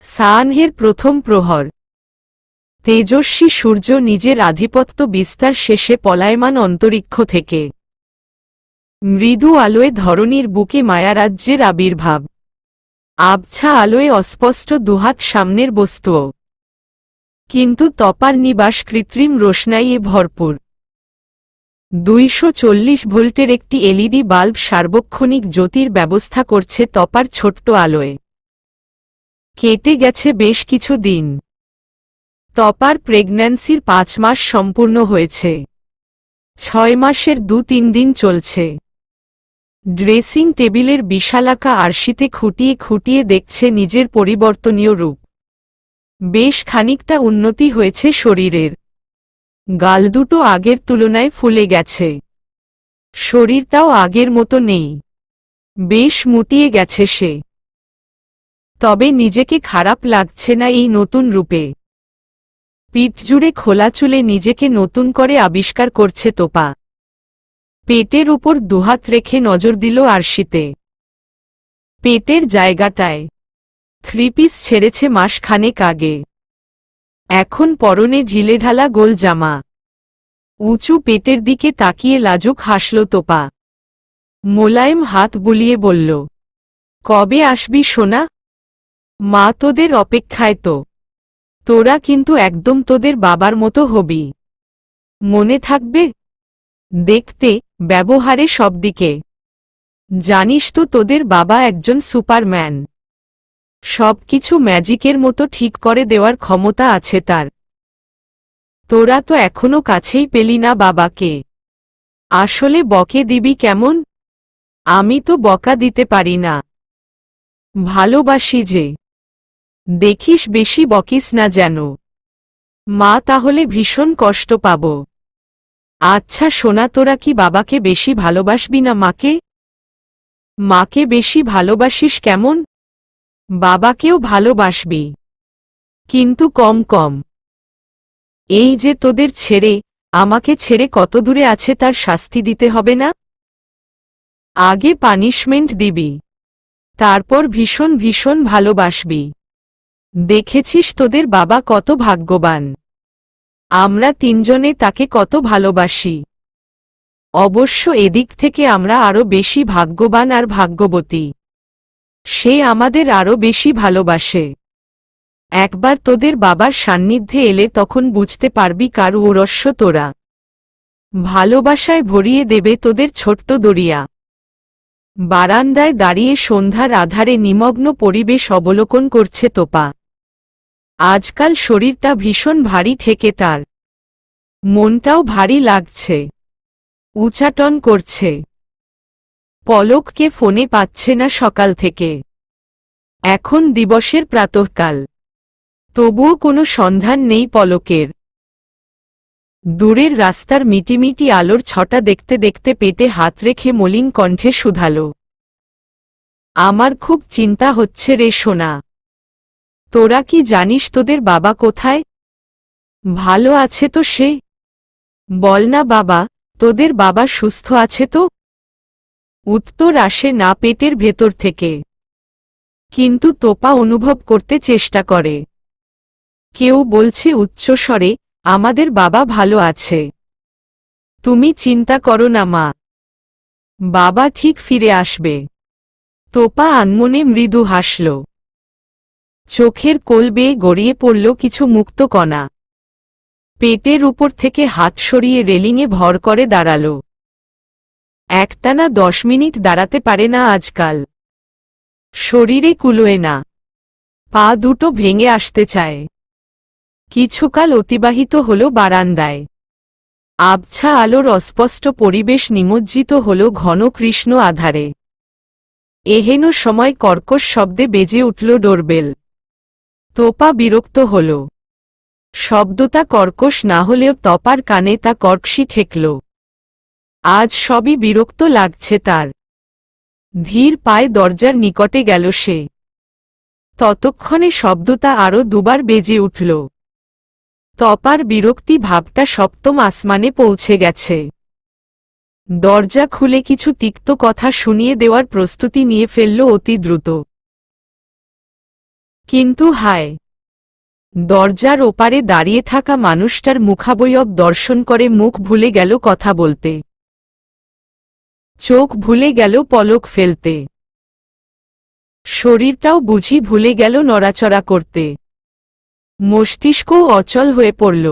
সায়ানহের প্রথম প্রহর। তেজস্বী সূর্য নিজের আধিপত্য বিস্তার শেষে পলায়মান অন্তরিক্ষ থেকে। মৃদু আলোয় ধরণীর বুকে মায়ারাজ্যের আবির্ভাব। আবছা আলোয় অস্পষ্ট দুহাত সামনের বস্তুও, কিন্তু তপার নিবাস কৃত্রিম রোশনাইয়ে ভরপুর। 240 ভোল্টের একটি এলইডি বাল্ব সার্বক্ষণিক জ্যোতির ব্যবস্থা করছে তপার ছোট্ট আলোয়। কেটে গেছে বেশ কিছু দিন। তপার প্রেগন্যান্সির 5 মাস সম্পূর্ণ হয়েছে। 6 মাসের 2-3 দিন চলছে। ড্রেসিং টেবিলের বিশালাকা আরশিতে খুঁটিয়ে খুঁটিয়ে দেখছে নিজের পরিবর্তনীয় রূপ। বেশ খানিকটা উন্নতি হয়েছে শরীরের। গাল দুটো আগের তুলনায় ফুলে গেছে। শরীরটাও আগের মতো নেই, বেশ মুটিয়ে গেছে সে। তবে নিজেকে খারাপ লাগছে না এই নতুন রূপে। পিঠ জুড়ে খোলা চুলে নিজেকে নতুন করে আবিষ্কার করছে তোপা। পেটের উপর দুহাত রেখে নজর দিল আরশিতে। পেটের জায়গাটায় 3 পিস ছেড়েছে মাস খানেক আগে। এখন পরনে ঢিলেঢালা গোল জামা। উঁচু পেটের দিকে তাকিয়ে লাজুক হাসল তোপা। মোলায়েম হাত বুলিয়ে বলল, কবে আসবি সোনা? মা তোদের অপেক্ষায় তো। তোরা কিন্তু একদম তোদের বাবার মতো হবি, মনে থাকবে? দেখতে, ব্যবহারে সব দিকে। জানিস তো তোদের বাবা একজন সুপারম্যান। সবকিছু ম্যাজিকের মতো ঠিক করে দেওয়ার ক্ষমতা আছে তার। তোরা তো এখনো কাছেই পেলি না বাবাকে। আসলে বকে দিবি কেমন? আমি তো বকা দিতে পারি না, ভালোবাসি যে। দেখিস বেশি বকিস না যেন। মা তাহলে ভীষণ কষ্ট পাব। আচ্ছা সোনা, তোরা কি বাবাকে বেশি ভালোবাসবি না মাকে? মাকে বেশি ভালোবাসিস কেমন? বাবাকেও ভালোবাসবি, কিন্তু কম কম। এই যে তোদের ছেড়ে, আমাকে ছেড়ে কত দূরে আছে তার শাস্তি দিতে হবে না? আগে পানিশমেন্ট দিবি, তারপর ভীষণ ভীষণ ভালোবাসবি। দেখেছিস তোদের বাবা কত ভাগ্যবান। আমরা 3 জনে তাকে কত ভালোবাসি। অবশ্য এদিক থেকে আমরা আরো বেশি ভাগ্যবান আর ভাগ্যবতী। সে আমাদের আরো বেশি ভালোবাসে। একবার তোদের বাবার সান্নিধ্যে এলে তখন বুঝতে পারবি কার ঔরস্য তোরা। ভালোবাসায় ভরিয়ে দেবে তোদের ছোট্ট দরিয়া। বারান্দায় দাঁড়িয়ে সন্ধ্যার আধারে নিমগ্ন পরিবেশ অবলোকন করছে তোপা। আজকাল শরীরটা ভীষণ ভারী ঠেকে তার। মনটাও ভারী লাগছে, উচাটন করছে। পলককে ফোনে পাচ্ছে না সকাল থেকে। এখন দিবসের প্রাতঃকাল, তবুও কোনো সন্ধান নেই পলকের। দূরের রাস্তার মিটিমিটি আলোর ছটা দেখতে দেখতে পেটে হাত রেখে মলিন কণ্ঠে শুধাল, আমার খুব চিন্তা হচ্ছে রে সোনা। তোরা কি জানিস তোদের বাবা কোথায়? ভালো আছে তো সে? বল না বাবা, তোদের বাবা সুস্থ আছে তো? উত্তর আসে না পেটের ভেতর থেকে। কিন্তু তোপা অনুভব করতে চেষ্টা করে। কেউ বলছে উচ্চস্বরে, আমাদের বাবা ভালো আছে। তুমি চিন্তা করো না মা, বাবা ঠিক ফিরে আসবে। তোপা আনমনে মৃদু হাসল। চোখের কোল বেয়ে গড়িয়ে পড়ল কিছু মুক্ত কণা। পেটের উপর থেকে হাত সরিয়ে রেলিংয়ে ভর করে দাঁড়াল। একটানা 10 মিনিট দাঁড়াতে পারে না আজকাল। শরীরে কুলোয় না, পা দুটো ভেঙে আসতে চায়। কিছুকাল অতিবাহিত হল বারান্দায়। আবছা আলোর অস্পষ্ট পরিবেশ নিমজ্জিত হল ঘন কৃষ্ণ আধারে। এহেন সময় কর্কশ শব্দে বেজে উঠল ডোরবেল। তোপা বিরক্ত হল। শব্দটা কর্কশ না হলেও তপার কানে তা কর্কশই ঠেকল। আজ সবই বিরক্ত লাগছে তার। ধীর পায়ে দরজার নিকটে গেল সে। ততক্ষণে শব্দটা আরও 2 বার বেজে উঠল। তপার বিরক্তি ভাবটা সপ্তম আসমানে পৌঁছে গেছে। দরজা খুলে কিছু তিক্ত কথা শুনিয়ে দেওয়ার প্রস্তুতি নিয়ে ফেলল অতি দ্রুত। কিন্তু হায়, দরজার ওপারে দাঁড়িয়ে থাকা মানুষটার মুখাবয়ব দর্শন করে মুখ ভুলে গেল কথা বলতে, চোখ ভুলে গেল পলক ফেলতে, শরীরটাও বুঝি ভুলে গেল নড়াচড়া করতে, মস্তিষ্কও অচল হয়ে পড়ল।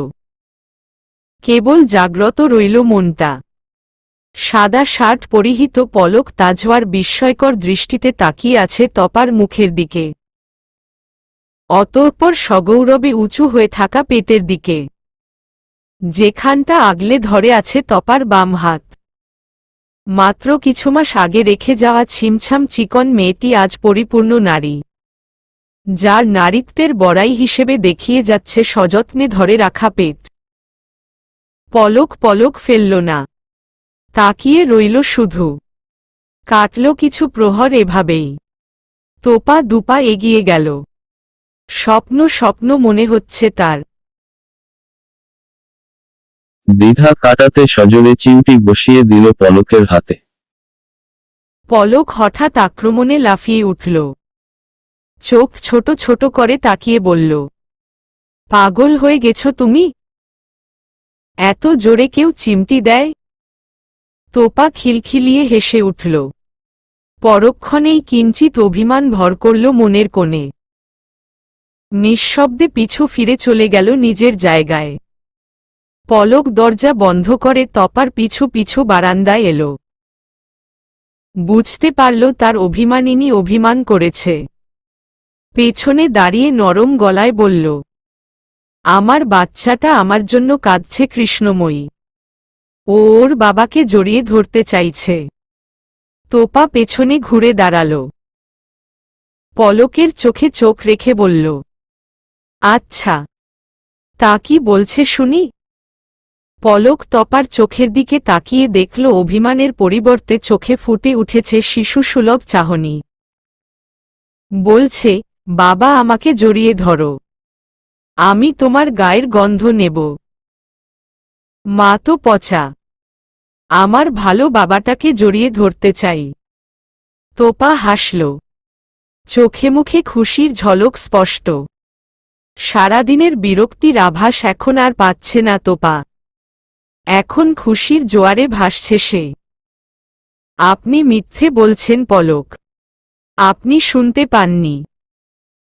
কেবল জাগ্রত রইল মনটা। সাদা শার্ট পরিহিত পলক তাজওয়ার বিস্ময়কর দৃষ্টিতে তাকিয়ে আছে তপার মুখের দিকে, অতঃপর সগৌরবে উঁচু হয়ে থাকা পেটের দিকে, যেখানটা আগলে ধরে আছে তপার বাম হাত। মাত্র কিছু মাস আগে রেখে যাওয়া ছিমছাম চিকন মেয়েটি আজ পরিপূর্ণ নারী, যার নারীত্বের বড়াই হিসেবে দেখিয়ে যাচ্ছে সযত্নে ধরে রাখা পেট। পলক পলক ফেলল না, তাকিয়ে রইল শুধু। কাটল কিছু প্রহর এভাবেই। তোপা দুপা এগিয়ে গেল। স্বপ্ন স্বপ্ন মনে হচ্ছে তার। দ্বিধা কাটাতে সজোরে চিমটি বসিয়ে দিল পলকের হাতে। পলক হঠাৎ আক্রমণে লাফিয়ে উঠল, চোখ ছোট ছোট করে তাকিয়ে বলল, পাগল হয়ে গেছো তুমি? এত জোরে কেউ চিমটি দেয়? তোপা খিলখিলিয়ে হেসে উঠল। পরক্ষণেই কিঞ্চিত অভিমান ভর করল মনের কোণে। নিঃশব্দে পিছু ফিরে চলে গেল নিজের জায়গায়। পলক দরজা বন্ধ করে তপার পিছু পিছু বারান্দায় এল। বুঝতে পারল তার অভিমানিনী অভিমান করেছে। পেছনে দাঁড়িয়ে নরম গলায় বলল, আমার বাচ্চাটা আমার জন্য কাঁদছে কৃষ্ণময়ী। ও ওর বাবাকে জড়িয়ে ধরতে চাইছে। তোপা পেছনে ঘুরে দাঁড়াল। পলকের চোখে চোখ রেখে বলল, আচ্ছা, তা কি বলছে শুনি? পলক তপার চোখের দিকে তাকিয়ে দেখল অভিমানের পরিবর্তে চোখে ফুটে উঠেছে শিশুসুলভ চাহনি। বলছে, বাবা আমাকে জড়িয়ে ধরো, আমি তোমার গায়ের গন্ধ নেব। মা তো পচা, আমার ভালো বাবাটাকে জড়িয়ে ধরতে চাই। তোপা হাসল, চোখে মুখে খুশির ঝলক স্পষ্ট। সারাদিনের বিরক্তির আভাস এখন আর পাচ্ছে না তোপা। এখন খুশির জোয়ারে ভাসছে সে। আপনি মিথ্যে বলছেন পলক, আপনি শুনতে পাননি।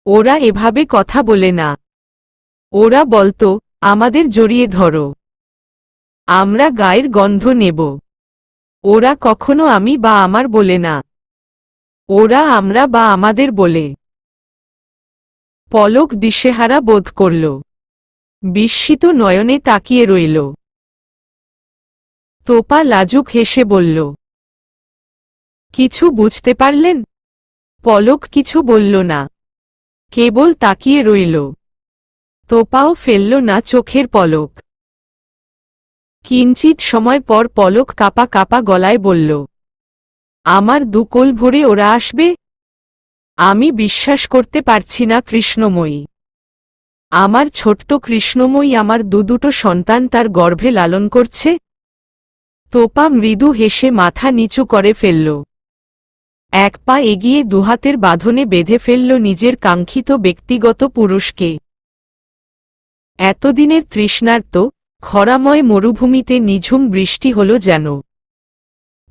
ওরা এভাবে কথা বলে না। ওরা বলতো, আমাদের জড়িয়ে ধরো, আমরা গায়ের গন্ধ নেব। ওরা কখনো আমি বা আমার বলে না, ওরা আমরা বা আমাদের বলে। পলক দিশেহারা বোধ করল, বিস্মিত নয়নে তাকিয়ে রইল। তোপা লাজুক হেসে বলল, কিছু বুঝতে পারলেন? পলক কিছু বলল না, কেবল তাকিয়ে রইল। তোপাও ফেলল না চোখের পলক। কিঞ্চিত সময় পর পলক কাপা কাপা গলায় বলল, আমার দুকোল ভরে ওরা আসবে? আমি বিশ্বাস করতে পারছি না কৃষ্ণময়ী। আমার ছোট্ট কৃষ্ণময়ী আমার দুটো সন্তান তার গর্ভে লালন করছে। তোপা মৃদু হেসে মাথা নিচু করে ফেলল। এক পা এগিয়ে দুহাতের বাঁধনে বেঁধে ফেলল নিজের কাঙ্ক্ষিত ব্যক্তিগত পুরুষকে। এতদিনের তৃষ্ণার্ত খরাময় মরুভূমিতে নিঝুম বৃষ্টি হল যেন।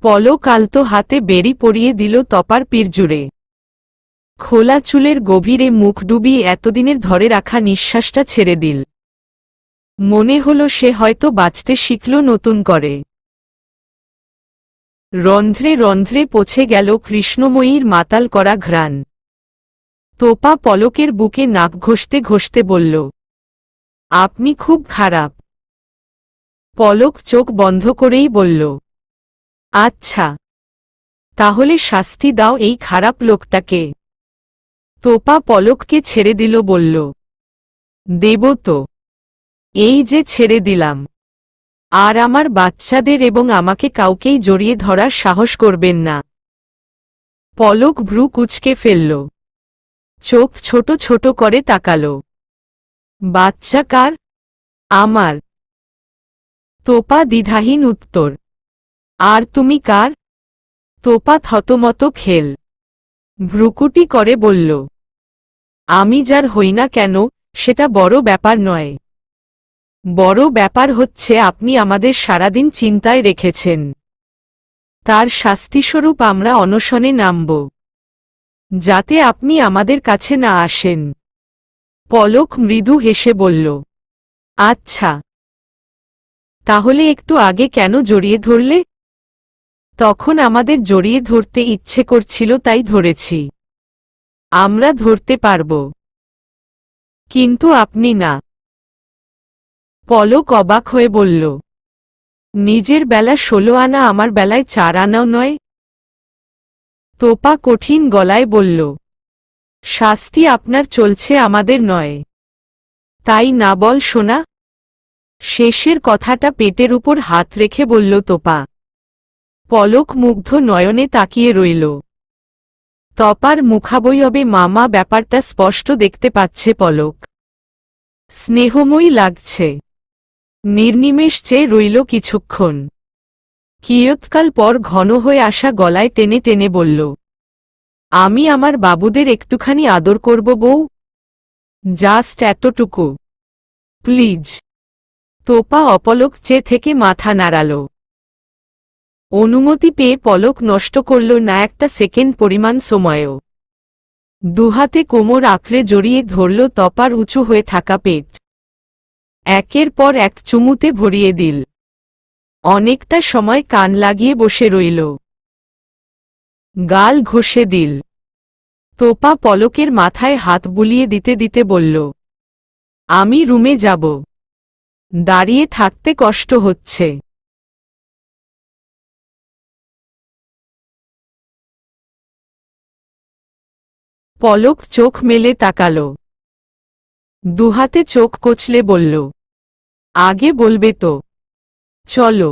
পলক আলতো হাতে বেড়ি পরিয়ে দিল তপার পিরজুড়ে। খোলা চুলের গভীরে মুখ ডুবিয়ে এতদিনের ধরে রাখা নিঃশ্বাসটা ছেড়ে দিল। মনে হল সে হয়তো বাঁচতে শিখল নতুন করে। রন্ধ্রে রন্ধ্রে পৌঁছে গেল কৃষ্ণময়ীর মাতাল করা ঘ্রাণ। তোপা পলকের বুকে নাক ঘষতে ঘষতে বলল, আপনি খুব খারাপ। পলক চোখ বন্ধ করেই বলল, আচ্ছা, তাহলে শাস্তি দাও এই খারাপ লোকটাকে। তোপা পলককে ছেড়ে দিল, বলল, দেব তো, এই যে ছেড়ে দিলাম। আর আমার বাচ্চাদের এবং আমাকে কাউকেই জড়িয়ে ধরার সাহস করবেন না। পলক ভ্রু কুঁচকে ফেলল, চোখ ছোট ছোট করে তাকাল। বাচ্চা কার? আমার। তোপা দ্বিধাহীন উত্তর। আর তুমি কার? তোপা থতমত খেল, ভ্রুকুটি করে বলল, আমি যার হই না কেন সেটা বড় ব্যাপার নয়। বড় ব্যাপার হচ্ছে আপনি আমাদের সারাদিন চিন্তায় রেখেছেন। তার শাস্তিস্বরূপ আমরা অনশনে নামব, যাতে আপনি আমাদের কাছে না আসেন। পলক মৃদু হেসে বলল, আচ্ছা, তাহলে একটু আগে কেন জড়িয়ে ধরলে? তখন আমাদের জড়িয়ে ধরতে ইচ্ছে করছিল তাই ধরেছি। আমরা ধরতে পারব, কিন্তু আপনি না। পলক অবাক হয়ে বলল, নিজের বেলা 16 আনা আমার বেলায় 4 আনাও নয়? তোপা কঠিন গলায় বলল, শাস্তি আপনার চলছে, আমাদের নয়। তাই না বল সোনা? শেষের কথাটা পেটের উপর হাত রেখে বলল তোপা। পলক মুগ্ধ নয়নে তাকিয়ে রইল। তপার মুখাবয়বে মামা ব্যাপারটা স্পষ্ট দেখতে পাচ্ছে পলক। স্নেহময়ী লাগছে। নির্নিমেষ চেয়ে রইল কিছুক্ষণ। কিয়ৎকাল পর ঘন হয়ে আসা গলায় টেনে টেনে বলল, আমি আমার বাবুদের একটুখানি আদর করব বউ, জাস্ট এতটুকু প্লিজ। তোপা অপলক চেয়ে থেকে মাথা নাড়াল। অনুমতি পেয়ে পলক নষ্ট করল না একটা সেকেন্ড পরিমাণ সময়ও। দুহাতে কোমর আঁকড়ে জড়িয়ে ধরল তপার উঁচু হয়ে থাকা পেট। একের পর এক চুমুতে ভরিয়ে দিল। অনেকটা সময় কান লাগিয়ে বসে রইল। গাল ঘষে দিল। তোপা পলকের মাথায় হাত বুলিয়ে দিতে দিতে বলল, আমি রুমে যাব, দাঁড়িয়ে থাকতে কষ্ট হচ্ছে। পলক চোখ মেলে তাকাল। দুহাতে চোখ কচলে বলল, আগে বলবে তো। চলো।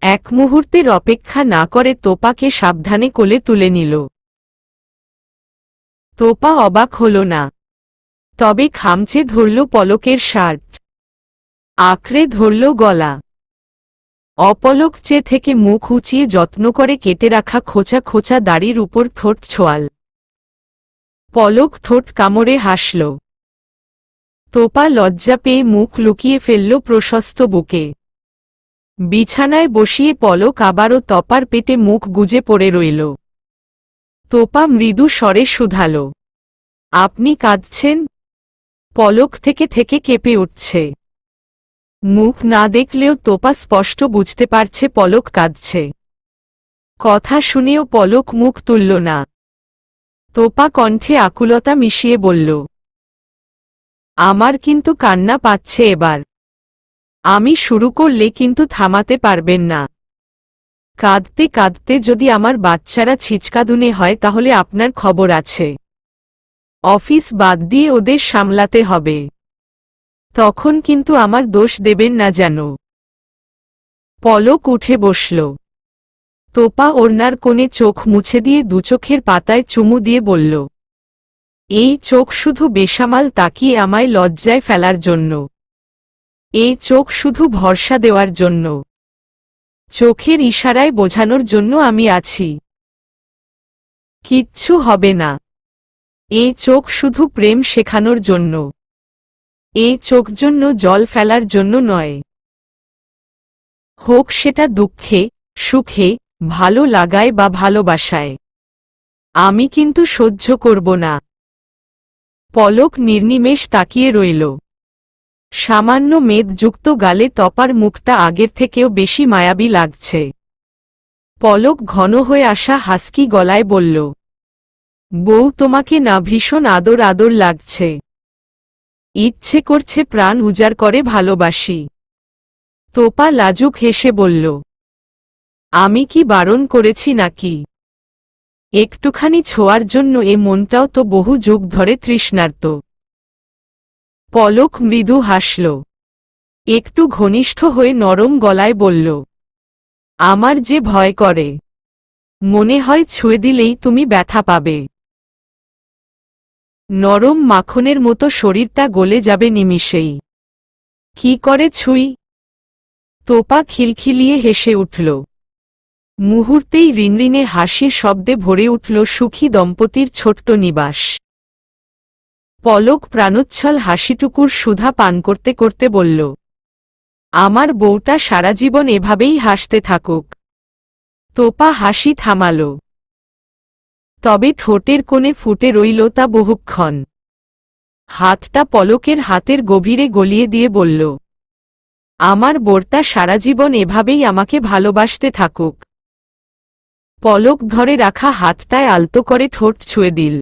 এক মুহূর্তের অপেক্ষা না করে তোপাকে সাবধানে কোলে তুলে নিল। তোপা অবাক হল না, তবে খামচে ধরল পলকের শার্ট, আঁকড়ে ধরল গলা। অপলক চেয়ে থেকে মুখ উঁচিয়ে যত্ন করে কেটে রাখা খোঁচা খোঁচা দাড়ির উপর ঠোঁট ছোঁয়াল। পলক ঠোঁট কামড়ে হাসল। তোপা লজ্জা পেয়ে মুখ লুকিয়ে ফেলল প্রশস্ত বুকে। বিছানায় বসিয়ে পলক আবারও তপার পেটে মুখ গুজে পড়ে রইল। তোপা মৃদু স্বরে শুধাল, আপনি কাঁদছেন? পলক থেকে থেকে কেঁপে উঠছে। মুখ না দেখলেও তোপা স্পষ্ট বুঝতে পারছে পলক কাঁদছে। কথা শুনেও পলক মুখ তুলল না। তোপা কণ্ঠে আকুলতা মিশিয়ে বলল, আমার কিন্তু কান্না পাচ্ছে এবার। আমি শুরু করলে কিন্তু থামাতে পারবেন না। কাঁদতে কাঁদতে যদি আমার বাচ্চারা ছিচকাদুনে হয় তাহলে আপনার খবর আছে। অফিস বাদ দিয়ে ওদের সামলাতে হবে। তখন কিন্তু আমার দোষ দেবেন না যেন। পলক উঠে বসল। তোপা ওড়নার কোণে চোখ মুছে দিয়ে দুচোখের পাতায় চুমু দিয়ে বলল, এই চোখ শুধু বেসামাল তাকিয়ে আমায় লজ্জায় ফেলার জন্য। এই চোখ শুধু ভরসা দেওয়ার জন্য। চোখের ইশারায় বোঝানোর জন্য আমি আছি। কিচ্ছু হবে না। এই চোখ শুধু প্রেম শেখানোর জন্য। এই চোখ জন্য জল ফেলার জন্য নয়। হোক সেটা দুঃখে, সুখে, ভালো লাগায় বা ভালোবাসায়। আমি কিন্তু সহ্য করব না। পলক নির্নিমেষ তাকিয়ে রইল। সামান্য মেদযুক্ত গালে তপার মুখটা আগের থেকেও বেশি মায়াবী লাগছে। পলক ঘন হয়ে আসা হাস্কি গলায় বলল, বউ তোমাকে না ভীষণ আদর আদর লাগছে। ইচ্ছে করছে প্রাণ উজাড় করে ভালোবাসি। তোপা লাজুক হেসে বলল, আমি কি বারণ করেছি নাকি? একটুখানি ছোঁয়ার জন্য এ মনটাও তো বহু যুগ ধরে তৃষ্ণার্ত। পলক মৃদু হাসল। একটু ঘনিষ্ঠ হয়ে নরম গলায় বলল, আমার যে ভয় করে। মনে হয় ছুঁয়ে দিলেই তুমি ব্যথা পাবে। নরম মাখনের মতো শরীরটা গলে যাবে নিমিষেই। কি করে ছুঁই? তোপা খিলখিলিয়ে হেসে উঠল। মুহূর্তেই রিনরিনে হাসির শব্দে ভরে উঠল সুখী দম্পতির ছোট্ট নিবাস। পলক প্রাণোচ্ছল হাসিটুকুর সুধা পান করতে করতে বলল, আমার বউটা সারা জীবন এভাবেই হাসতে থাকুক। তোপা হাসি থামাল, তবে ঠোঁটের কোণে ফুটে রইল তা বহুক্ষণ। হাতটা পলকের হাতের গভীরে গলিয়ে দিয়ে বলল, আমার বরটা সারা জীবন এভাবেই আমাকে ভালোবাসতে থাকুক। পলক ধরে রাখা হাতটায় আলতো করে ঠোঁট ছুঁয়ে দিল।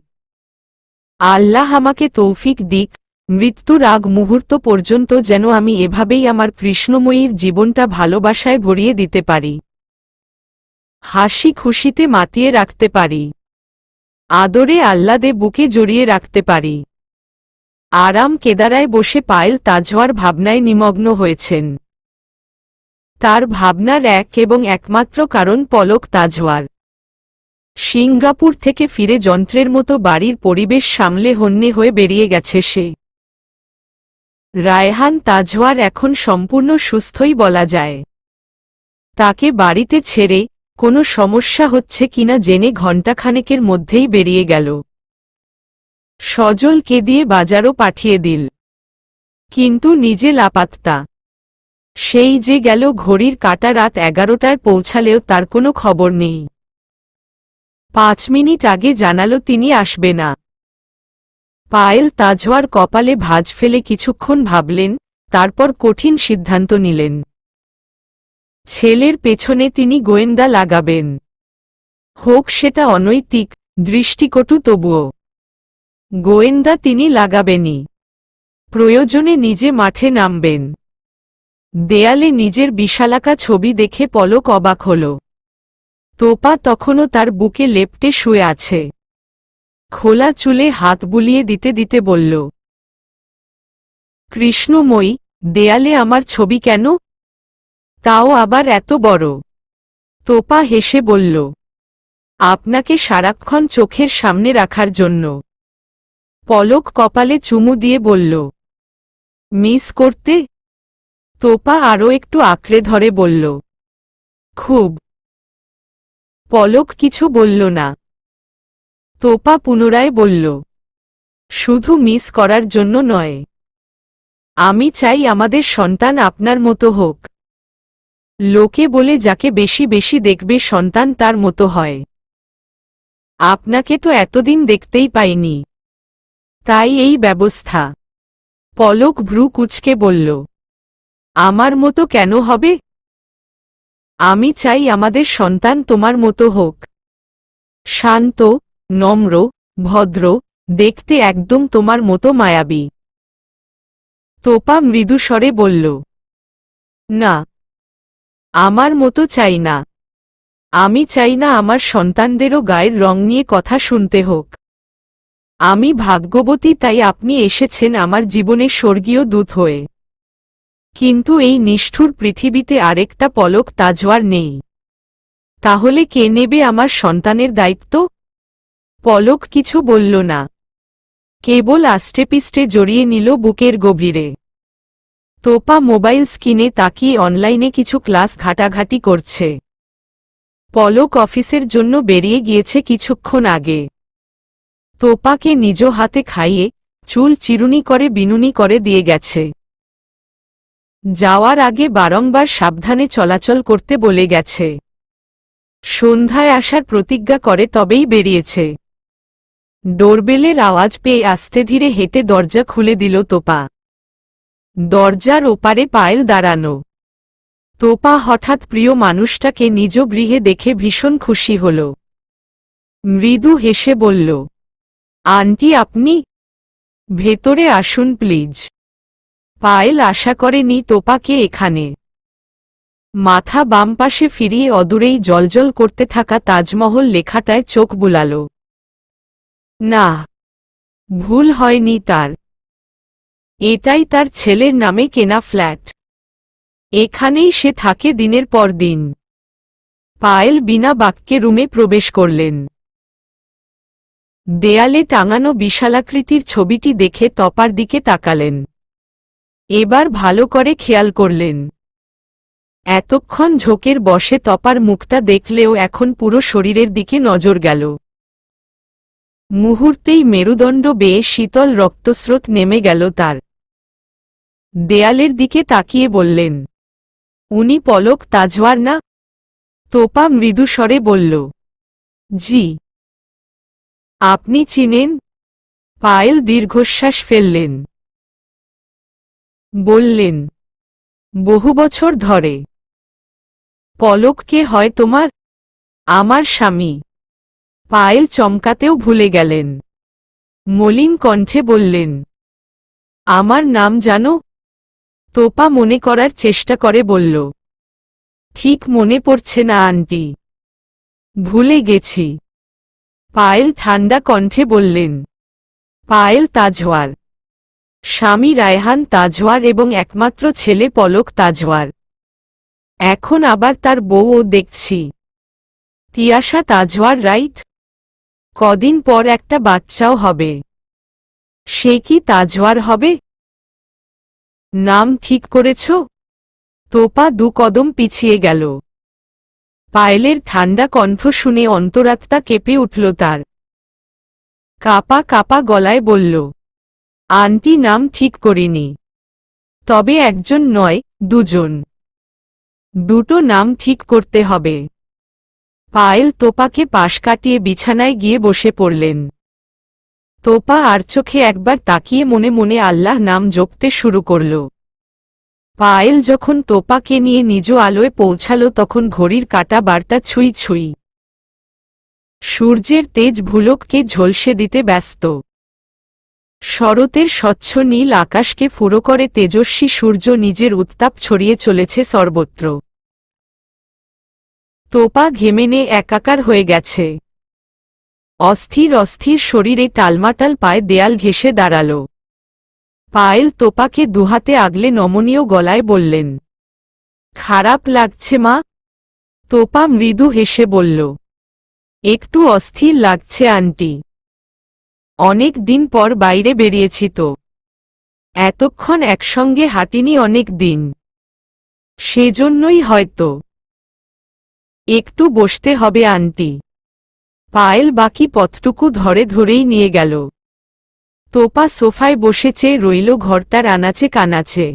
আল্লাহ আমাকে তৌফিক দিক, মৃত্যুর আগ মুহূর্ত পর্যন্ত যেন আমি এভাবেই আমার কৃষ্ণময়ীর জীবনটা ভালোবাসায় ভরিয়ে দিতে পারি, হাসি খুশিতে মাতিয়ে রাখতে পারি, আদরে আহ্লাদে বুকে জড়িয়ে রাখতে পারি। আরাম কেদারায় বসে পায়েল তাজওয়ার ভাবনায় নিমগ্ন হয়েছেন। তার ভাবনার এক এবং একমাত্র কারণ পলক তাজওয়ার। সিঙ্গাপুর থেকে ফিরে যন্ত্রের মতো বাড়ির পরিবেশ সামলে হন্যে হয়ে বেরিয়ে গেছে সে। রায়হান তাজওয়ার এখন সম্পূর্ণ সুস্থই বলা যায়। তাকে বাড়িতে ছেড়ে কোনো সমস্যা হচ্ছে কিনা জেনে ঘণ্টাখানেকের মধ্যেই বেরিয়ে গেল। সজলকে দিয়ে বাজারও পাঠিয়ে দিল, কিন্তু নিজে লাপাত্তা। সেই যে গেল ঘড়ির কাঁটা রাত 11টায় পৌঁছালেও তার কোনো খবর নেই। 5 মিনিট আগে জানালো তিনি আসবে না। পায়েল তাজওয়ার কপালে ভাঁজ ফেলে কিছুক্ষণ ভাবলেন, তারপর কঠিন সিদ্ধান্ত নিলেন। ছেলের পেছনে তিনি গোয়েন্দা লাগাবেন, হোক সেটা অনৈতিক, দৃষ্টিকটু, তবুও গোয়েন্দা তিনি লাগাবেনই। প্রয়োজনে নিজে মাঠে নামবেন। দেয়ালে নিজের বিশালাকা ছবি দেখে পলক অবাক হল। তোপা তখনও তার বুকে লেপ্টে শুয়ে আছে। খোলা চুলে হাত বুলিয়ে দিতে দিতে বলল, কৃষ্ণময়ী, দেয়ালে আমার ছবি কেন? তাও আবার এত বড়। তোপা হেসে বলল, আপনাকে সারাক্ষণ চোখের সামনে রাখার জন্য। পলক কপালে চুমু দিয়ে বলল, মিস করতে? তোপা আরও একটু আঁকড়ে ধরে বলল, খুব। পলক কিছু বলল না। তোপা পুনরায় বলল, শুধু মিস করার জন্য নয়, আমি চাই আমাদের সন্তান আপনার মতো হোক। লোকে বলে যাকে বেশি বেশি দেখবে সন্তান তার মতো হয়। আপনাকে তো এতদিন দেখতেই পাইনি, তাই এই ব্যবস্থা। পলক ভ্রু কুঁচকে বলল, আমার মতো কেন হবে? আমি চাই আমাদের সন্তান তোমার মতো হোক, শান্ত, নম্র, ভদ্র, দেখতে একদম তোমার মতো মায়াবী। তোপা মৃদু স্বরে বলল, না, আমার মতো চাই না। আমি চাই না আমার সন্তানদেরও গায়ের রং নিয়ে কথা শুনতে হোক। আমি ভাগ্যবতী তাই আপনি এসেছেন আমার জীবনে স্বর্গীয় দূত হয়ে। কিন্তু এই নিষ্ঠুর পৃথিবীতে আরেকটা পলক তাজওয়ার নেই। তাহলে কে নেবে আমার সন্তানের দায়িত্ব? পলক কিছু বলল না, কেবল আষ্টেপিষ্টে জড়িয়ে নিল বুকের গভীরে। তোপা মোবাইল স্ক্রিনে তাকিয়ে অনলাইনে কিছু ক্লাস ঘাটাঘাটি করছে। পলক অফিসের জন্য বেরিয়ে গিয়েছে কিছুক্ষণ আগে। তোপাকে নিজ হাতে খাইয়ে চুল চিরুনি করে বিনুনি করে দিয়ে গেছে। যাওয়ার আগে বারংবার সাবধানে চলাচল করতে বলে গেছে। সন্ধ্যায় আসার প্রতিজ্ঞা করে তবেই বেরিয়েছে। ডোরবেলের আওয়াজ পেয়ে আস্তে ধীরে হেঁটে দরজা খুলে দিল তোপা। দরজার ওপারে পায়েল দাঁড়ানো। তোপা হঠাৎ প্রিয় মানুষটাকে নিজ গৃহে দেখে ভীষণ খুশি হল। মৃদু হেসে বলল, আন্টি আপনি? ভেতরে আসুন প্লিজ। পায়েল আশা করেনি তোপাকে এখানে। মাথা বাম পাশে ফিরিয়ে অদূরেই জ্বলজ্বল করতে থাকা তাজমহল লেখাটায় চোখ বুলাল। না, ভুল হয়নি তার। এটাই তার ছেলের নামে কেনা ফ্ল্যাট। এখানেই সে থাকে দিনের পর দিন। পায়েল বিনা বাক্যে রুমে প্রবেশ করলেন। দেয়ালে টাঙানো বিশালাকৃতির ছবিটি দেখে তপার দিকে তাকালেন। এবার ভালো করে খেয়াল করলেন। এতক্ষণ ঝোঁকের বসে তপার মুখটা দেখলেও এখন পুরো শরীরের দিকে নজর গেল। মুহূর্তেই মেরুদণ্ড বেয়ে শীতল রক্তস্রোত নেমে গেল তার। দেয়ালের দিকে তাকিয়ে বললেন, উনি পলক তাজওয়ার না? তোপা মৃদু স্বরে বলল, জি। আপনি চিনেন? পায়েল দীর্ঘশ্বাস ফেললেন। বললেন, বহু বছর ধরে। পলক কে হয় তোমার? আমার স্বামী। পায়েল চমকাতেও ভুলে গেলেন। মলিন কণ্ঠে বললেন, আমার নাম জানো? তোপা মনে করার চেষ্টা করে বলল, ঠিক মনে পড়ছে না আন্টি। ভুলে গেছি। পায়েল ঠান্ডা কণ্ঠে বললেন, পায়েল তাজওয়ার। স্বামী রায়হান তাজওয়ার এবং একমাত্র ছেলে পলক তাজওয়ার। এখন আবার তার বউও দেখছি। তিয়াশা তাজওয়ার, রাইট? কদিন পর একটা বাচ্চাও হবে। সে কি তাজওয়ার হবে? নাম ঠিক করেছ? তোপা 2 কদম পিছিয়ে গেল। পায়েলের ঠান্ডা কণ্ঠ শুনে অন্তরাত্মা কেঁপে উঠল তার। কাপা কাপা গলায় বলল, আন্টি, নাম ঠিক করিনি। তবে একজন নয়, 2 জন। 2টো নাম ঠিক করতে হবে। পায়েল তোপাকে পাশ কাটিয়ে বিছানায় গিয়ে বসে পড়লেন। তোপা আর চোখে একবার তাকিয়ে মনে মনে আল্লাহ নাম জপতে শুরু করল। পায়েল যখন তোপাকে নিয়ে নিজ আলোয় পৌঁছাল তখন ঘড়ির কাঁটা বার্তা ছুঁই ছুঁই। সূর্যের তেজ ভুলককে ঝলসে দিতে ব্যস্ত। শরতের স্বচ্ছ নীল আকাশকে ফুরো করে তেজস্বী সূর্য নিজের উত্তাপ ছড়িয়ে চলেছে সর্বত্র। তোপা ঘেমেনে একাকার হয়ে গেছে। অস্থির অস্থির শরীরে টালমাটাল পায়ে দেয়াল ঘেঁষে দাঁড়াল। পায়েল তোপাকে দুহাতে আগলে নমনীয় গলায় বললেন, খারাপ লাগছে মা? তোপা মৃদু হেসে বলল, একটু অস্থির লাগছে আন্টি। অনেক দিন পর বাইরে বেরিয়েছি তো। এতক্ষণ একসঙ্গে হাঁটিনি অনেক দিন। সেজন্যই হয়তো। একটু বসতে হবে আন্টি। পায়েল বাকি পথটুকু ধরে ধরেই নিয়ে গেল। তোপা সোফায় বসে চেয়ে রইল ঘরটার আনাচে কানাচে।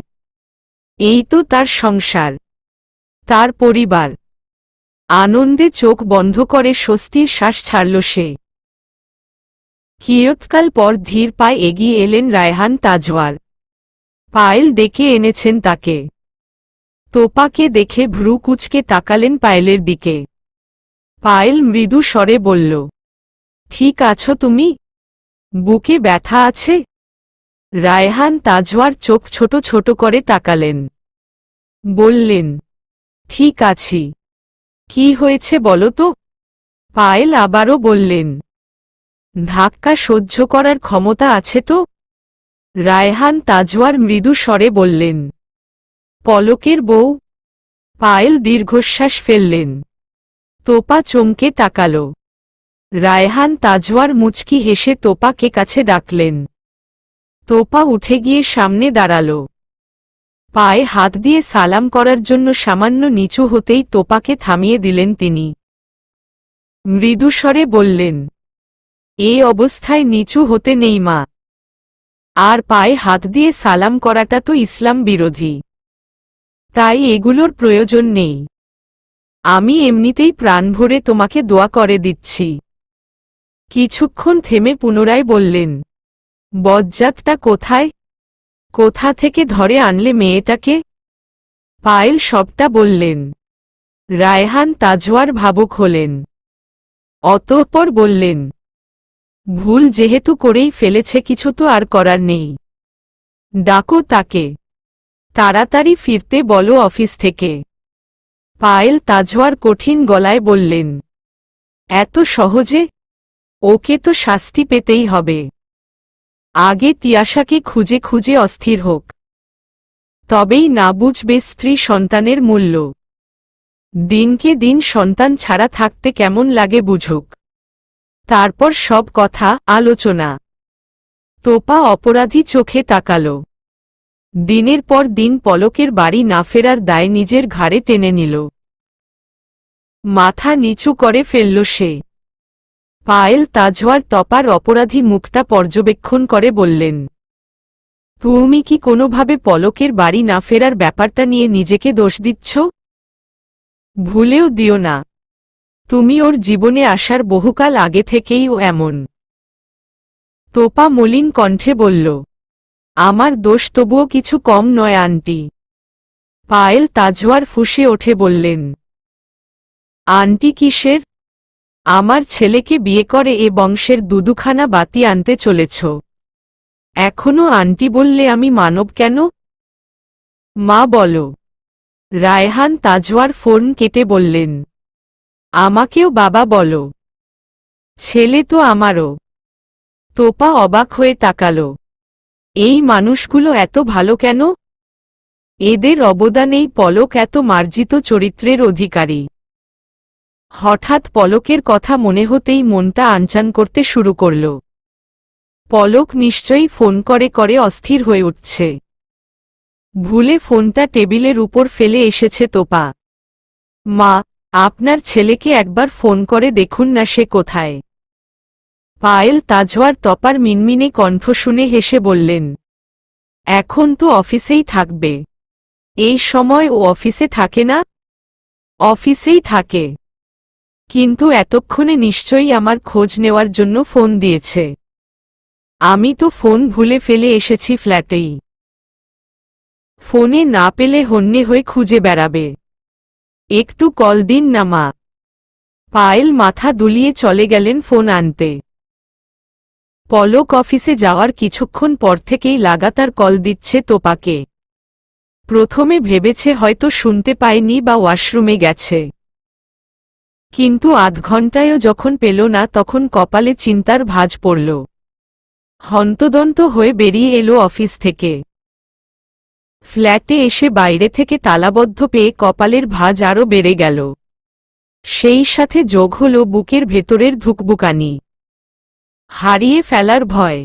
এই তো তার সংসার, তার পরিবার। আনন্দে চোখ বন্ধ করে স্বস্তির শ্বাস ছাড়ল সে। কিয়ৎকাল পর ধীর পায়ে এগিয়ে এলেন রায়হান তাজওয়ার। পায়েল ডেকে এনেছেন তাকে। তোপাকে দেখে ভ্রু কুঁচকে তাকালেন পায়েলের দিকে। পায়েল মৃদু স্বরে বলল, ঠিক আছো তুমি? বুকে ব্যথা আছে? রায়হান তাজওয়ার চোখ ছোট ছোট করে তাকালেন। বললেন, ঠিক আছি। কি হয়েছে বলো তো? পায়েল আবারও বললেন, ধাক্কা সহ্য করার ক্ষমতা আছে তো? রায়হান তাজওয়ার মৃদু স্বরে বললেন, পলকের বউ। পায়েল দীর্ঘশ্বাস ফেললেন। তোপা চমকে তাকাল। রায়হান তাজওয়ার মুচকি হেসে তোপাকে কাছে ডাকলেন। তোপা উঠে গিয়ে সামনে দাঁড়াল। পায়ে হাত দিয়ে সালাম করার জন্য সামান্য নিচু হতেই তোপাকে থামিয়ে দিলেন তিনি। মৃদুস্বরে বললেন, এই অবস্থায় নিচু হতে নেই মা। আর পায়ে হাত দিয়ে সালাম করাটা তো ইসলাম বিরোধী। তাই এগুলোর প্রয়োজন নেই। আমি এমনিতেই প্রাণ ভরে তোমাকে দোয়া করে দিচ্ছি। কিছুক্ষণ থেমে পুনরায় বললেন, বজ্জাতটা কোথায়? কোথা থেকে ধরে আনলে মেয়েটাকে? পায়েল সবটা বললেন। রায়হান তাজওয়ার ভাবুক হলেন। অতঃপর বললেন, ভুল যেহেতু করেই ফেলেছে কিছু তো আর করার নেই। ডাকো তাকে। তাড়াতাড়ি ফিরতে বলো অফিস থেকে। পায়েল তাজওয়ার কঠিন গলায় বললেন, এত সহজে? ওকে তো শাস্তি পেতেই হবে। আগে তিয়াশাকে খুঁজে খুঁজে অস্থির হোক। তবেই না বুঝবে স্ত্রী সন্তানের মূল্য। দিনকে দিন সন্তান ছাড়া থাকতে কেমন লাগে বুঝুক। তারপর সব কথা আলোচনা। তোপা অপরাধী চোখে তাকাল। দিনের পর দিন পলকের বাড়ি না ফেরার দায় নিজের ঘাড়ে টেনে নিল। মাথা নিচু করে ফেলল সে। পায়েল তাজওয়ার তপার অপরাধী মুখটা পর্যবেক্ষণ করে বললেন, তুমি কি কোনোভাবে পলকের বাড়ি না ফেরার ব্যাপারটা নিয়ে নিজেকে দোষ দিচ্ছ? ভুলেও দিও না, তুমি ওর জীবনে আসার বহুকাল আগে থেকেই ও এমন। তোপা মলিন কণ্ঠে বলল, আমার দোষ তবুও কিছু কম নয় আন্টি। পায়েল তাজওয়ার ফুঁসে ওঠে বললেন, আন্টি কিসের? আমার ছেলেকে বিয়ে করে এ বংশের দুদুখানা বাতি আনতে চলেছ, এখনো আন্টি বললে আমি মানব কেন? মা বলো। রায়হান তাজওয়ার ফোন কেটে বললেন, আমাকেও বাবা বলো। ছেলে তো আমারও। তোপা অবাক হয়ে তাকালো, এই মানুষগুলো এত ভালো কেন? এদের অবদানেই পলক এত মার্জিত চরিত্রের অধিকারী। হঠাৎ পলকের কথা মনে হতেই মনটা আনচান করতে শুরু করল। পলক নিশ্চয়ই ফোন করে করে অস্থির হয়ে উঠছে। ভুলে ফোনটা টেবিলের উপর ফেলে এসেছে তোপা। মা, আপনার ছেলেকে একবার ফোন করে দেখুন না সে কোথায়। পায়েল তাজওয়ার তপার মিনমিনে কণ্ঠ শুনে হেসে বললেন, এখন তো অফিসেই থাকবে। এই সময় ও অফিসে থাকে না? অফিসেই থাকে, কিন্তু এতক্ষণে নিশ্চয়ই আমার খোঁজ নেওয়ার জন্য ফোন দিয়েছে। আমি তো ফোন ভুলে ফেলে এসেছি ফ্ল্যাটেই। ফোনে না পেলে হন্যে হয়ে খুঁজে বেড়াবে। একটু কল দিন না মা। পায়েল মাথা দুলিয়ে চলে গেলেন ফোন আনতে। পলক অফিসে যাওয়ার কিছুক্ষণ পর থেকেই লাগাতার কল দিচ্ছে তোপাকে। প্রথমে ভেবেছে হয়তো শুনতে পায়নি বা ওয়াশরুমে গেছে, কিন্তু আধ ঘণ্টায়ও যখন পেল না তখন কপালে চিন্তার ভাঁজ পড়ল। হন্তদন্ত হয়ে বেরিয়ে এলো অফিস থেকে। ফ্ল্যাটে এসে বাইরে থেকে তালাবদ্ধ পেয়ে কপালের ভাঁজ আরও বেড়ে গেল। সেই সাথে যোগ হল বুকের ভেতরের ধুকবুকানি, হারিয়ে ফেলার ভয়।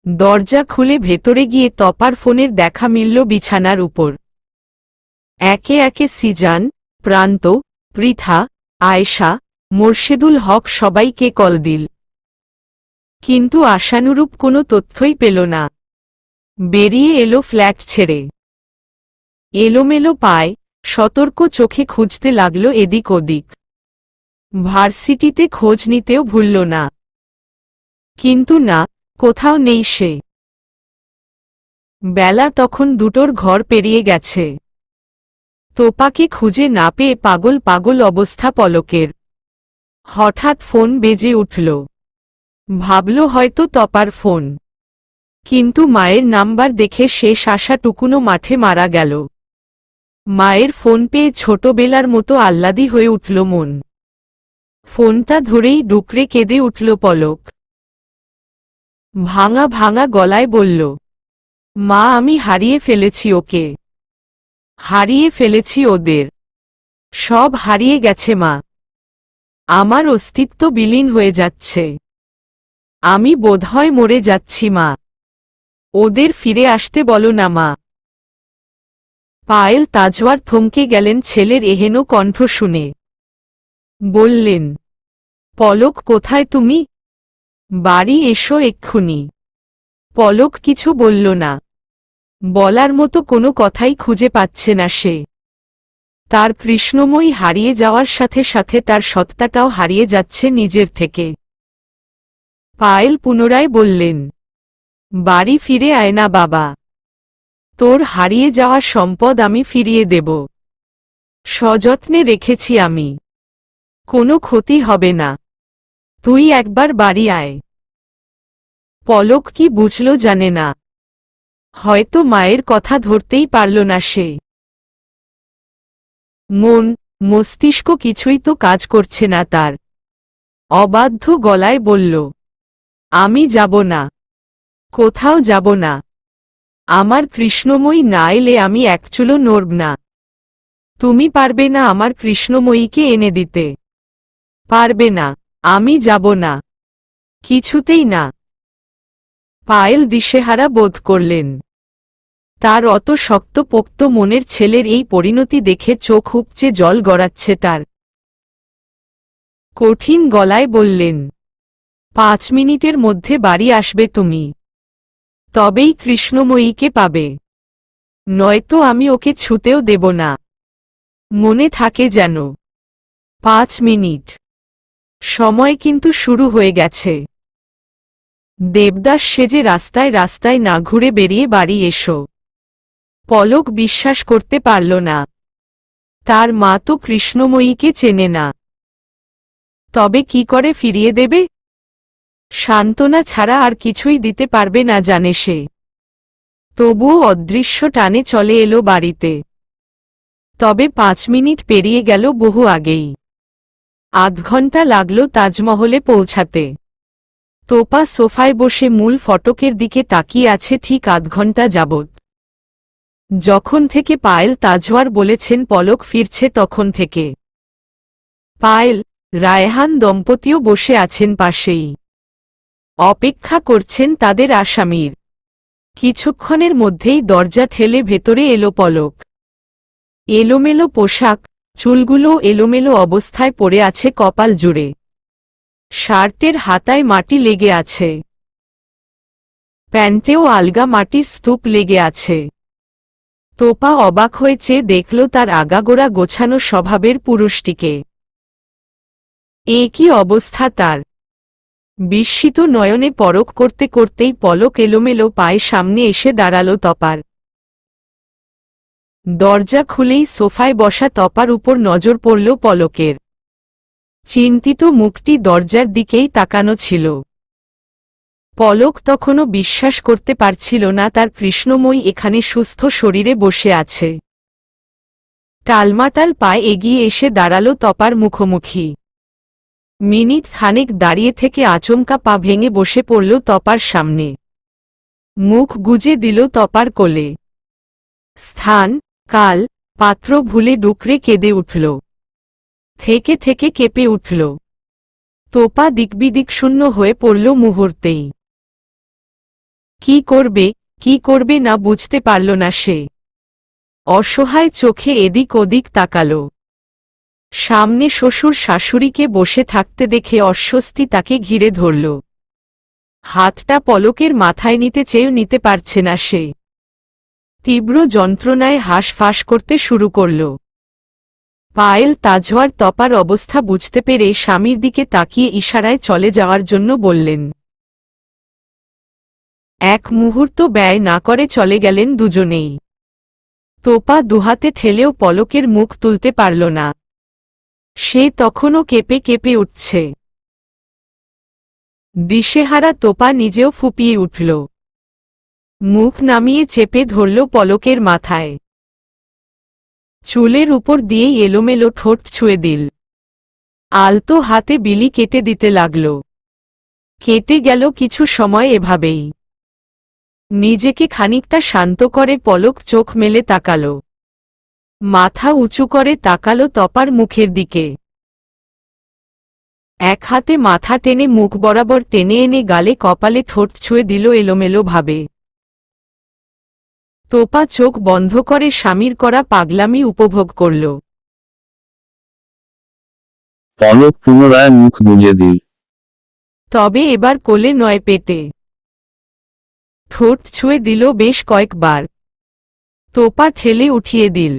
দরজা খুলে ভেতরে গিয়ে তপার ফোনের দেখা মিলল বিছানার উপর। একে একে সিজান, প্রান্ত, পৃথা, আয়েশা, মোর্শেদুল হক সবাইকে কল দিল, কিন্তু আশানুরূপ কোনো তথ্যই পেল না। বেরিয়ে এলো ফ্ল্যাট ছেড়ে। এলোমেলো পায়, সতর্ক চোখে খুঁজতে লাগল এদিক ওদিক। ভার্সিটিতে খোঁজ নিতেও ভুলল না, কিন্তু না, কোথাও নেই সে। বেলা তখন দুটোর ঘর পেরিয়ে গেছে। তোপাকে খুঁজে না পেয়ে পাগল পাগল অবস্থা পলকের। হঠাৎ ফোন বেজে উঠল। ভাবল হয়তো তপার ফোন, কিন্তু মায়ের নাম্বার দেখে শেষ আশাটুকুনো মাঠে মারা গেল। মায়ের ফোন পেয়ে ছোটবেলার মতো আহ্লাদী হয়ে উঠল মন। ফোনটা ধরেই ডুকরে কেঁদে উঠল পলক। ভাঙা ভাঙা গলায় বলল, মা আমি হারিয়ে ফেলেছি ওকে, হারিয়ে ফেলেছি ওদের, সব হারিয়ে গেছে মা। আমার অস্তিত্ব বিলীন হয়ে যাচ্ছে, আমি বোধহয় মরে যাচ্ছি মা। ওদের ফিরে আসতে বলো না মা। পায়েল তাজওয়ার থমকে গেলেন ছেলের এহেন কণ্ঠ শুনে। বললেন, পলক কোথায় তুমি? বাড়ি এসো এক্ষুনি। পলক কিছু বলল না। বলার মতো কোনো কথাই খুঁজে পাচ্ছে না সে। তার কৃষ্ণময়ী হারিয়ে যাওয়ার সাথে সাথে তার সত্তাটাও হারিয়ে যাচ্ছে নিজের থেকে। পায়েল পুনরায় বললেন, বাড়ি ফিরে আয় না বাবা, তোর হারিয়ে যাওয়া সম্পদ আমি ফিরিয়ে দেব। সযত্নে রেখেছি আমি, কোনো ক্ষতি হবে না, তুই একবার বাড়ি আয়। পলক কি বুঝল জানে না, হয়তো মায়ের কথা ধরতেই পারল না সে। মন, মস্তিষ্ক কিছুই তো কাজ করছে না তার। অবাধ্য গলায় বলল, আমি যাব না, কোথাও যাব না। আমার কৃষ্ণময়ী না এলে আমি একচুলো নড়ব না। তুমি পারবে না আমার কৃষ্ণময়ীকে এনে দিতে? পারবে না, আমি যাব না, কিছুতেই না। পায়েল দিশেহারা বোধ করলেন। তার অত শক্তপোক্ত মনের ছেলের এই পরিণতি দেখে চোখ উপচে জল গড়াচ্ছে তার। কঠিন গলায় বললেন, 5 মিনিটের মধ্যে বাড়ি আসবে তুমি, তবেই কৃষ্ণময়ীকে পাবে, নয়তো আমি ওকে ছুতেও দেব না, মনে থাকে যেন। 5 মিনিট। সময় কিন্তু শুরু হয়ে গেছে। দেবদাস সেজে রাস্তায় রাস্তায় না ঘুরে বেরিয়ে বাড়ি এসো। পলক বিশ্বাস করতে পারল না, তার মা তো কৃষ্ণময়ীকে চেনে না, তবে কি করে ফিরিয়ে দেবে? সান্ত্বনা ছাড়া আর কিছুই দিতে পারবে না জানে সে। তবুও অদৃশ্য টানে চলে এলো বাড়িতে। তবে 5 মিনিট পেরিয়ে গেল বহু আগেই। আধ ঘন্টা লাগল তাজমহলে পৌঁছাতে। তোপা সোফায় বসে মূল ফটকের দিকে তাকিয়ে আছে ঠিক আধ ঘন্টা যাবৎ। যখন থেকে পায়েল তাজওয়ার বলেছেন পলক ফিরছে তখন থেকে। পায়েল, রায়হান দম্পতিও বসে আছেন পাশেই, অপেক্ষা করছেন তাদের আসামির। কিছুক্ষণের মধ্যেই দরজা ঠেলে ভেতরে এলো পলক। এলোমেলো পোশাক, চুলগুলো এলোমেলো অবস্থায় পড়ে আছে কপাল জুড়ে, শার্টের হাতায় মাটি লেগে আছে, প্যান্টেও আলগা মাটির স্তূপ লেগে আছে। তোপা অবাক হয়ে চেয়ে দেখল তার আগাগোড়া গোছানো স্বভাবের পুরুষটিকে। এ কি অবস্থা তার! বিস্মিত নয়নে পরখ করতে করতেই পলক এলোমেলো পায়ে সামনে এসে দাঁড়াল তপার। দরজা খুলেই সোফায় বসা তপার উপর নজর পড়ল পলকের। চিন্তিত মুখটি দরজার দিকেই তাকানো ছিল। পলক তখনও বিশ্বাস করতে পারছিল না তার কৃষ্ণময়ী এখানে সুস্থ শরীরে বসে আছে। টালমাটাল পায়ে এগিয়ে এসে দাঁড়াল তপার মুখোমুখি। মিনিট খানেক দাঁড়িয়ে থেকে আচমকা পা ভেঙে বসে পড়ল তপার সামনে। মুখ গুজে দিল তপার কোলে। স্থান, কাল, পাত্র ভুলে ডুকরে কেঁদে উঠল। থেকে থেকে কেঁপে উঠল। তোপা দিকবিদিকশূন্য হয়ে পড়ল মুহূর্তেই। কি করবে না বুঝতে পারল না সে। অসহায় চোখে এদিক ওদিক তাকাল। সামনে শ্বশুর শাশুড়িকে বসে থাকতে দেখে অস্বস্তি তাকে ঘিরে ধরল। হাতটা পলকের মাথায় নিতে চেয়েও নিতে পারছে না সে। তীব্র যন্ত্রণায় হাঁসফাঁস করতে শুরু করল। পায়েল তাজওয়ার তপার অবস্থা বুঝতে পেরে স্বামীর দিকে তাকিয়ে ইশারায় চলে যাওয়ার জন্য বললেন। এক মুহূর্ত ব্যয় না করে চলে গেলেন দুজনেই। তোপা দুহাতে ঠেলেও পলকের মুখ তুলতে পারল না। সে তখনও কেঁপে কেঁপে উঠছে। দিশেহারা তোপা নিজেও ফুপিয়ে উঠল। মুখ নামিয়ে চেপে ধরল পলকের মাথায়। চুলের উপর দিয়েই এলোমেলো ঠোঁট ছুঁয়ে দিল। আলতো হাতে বিলি কেটে দিতে লাগল। কেটে গেল কিছু সময় এভাবেই। নিজেকে খানিকটা শান্ত করে পলক চোখ মেলে তাকাল। মাথা উঁচু করে তাকাল তপার মুখের দিকে। এক হাতে মাথা টেনে মুখ বরাবর টেনে এনে গালে কপালে ঠোঁট ছুঁয়ে দিল এলোমেলো ভাবে। তোপা চোখ বন্ধ করে স্বামীর করা পাগলামি উপভোগ করল। পলক পুনরায় মুখ গুজে দিল। তবে এবার কোলে নয় পেটে। ঠোঁট ছুঁয়ে দিল বেশ কয়েকবার। তোপা ঠেলে উঠিয়ে দিল।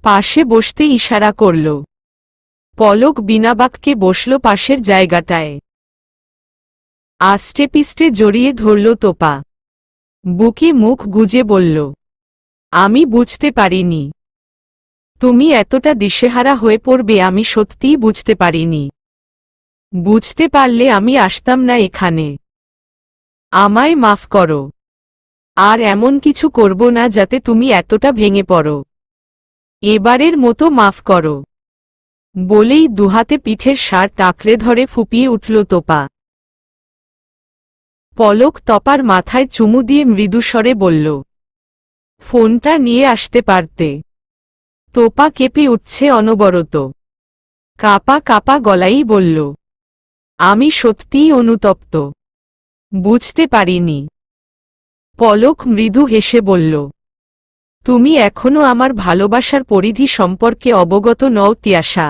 পাশে বসতে ইশারা করল। পলক বিনা বাক্যে বসল পাশের জায়গাটায়। আস্তে পিষ্টে জড়িয়ে ধরল তোপা। বুকে মুখ গুজে বলল, আমি বুঝতে পারিনি তুমি এতটা দিশেহারা হয়ে পড়বে, আমি সত্যিই বুঝতে পারিনি। বুঝতে পারলে আমি আসতাম না এখানে। আমায় মাফ করো। আর এমন কিছু করব না যাতে তুমি এতটা ভেঙে পড়ো। এবারের মতো মাফ করো। বলেই দুহাতে পিঠের শার্ট আঁকড়ে ধরে ফুপিয়ে উঠল তোপা। পলক তপার মাথায় চুমু দিয়ে মৃদুস্বরে বলল, ফোনটা নিয়ে আসতে পারতে। তোপা কেঁপে উঠছে অনবরত। কাপা কাপা গলায়ই বলল, আমি সত্যিই অনুতপ্ত। বুঝতে পারিনি। পলক মৃদু হেসে বলল, তুমি এখনো আমার ভালোবাসার পরিধি সম্পর্কে অবগত নও তিয়াশা।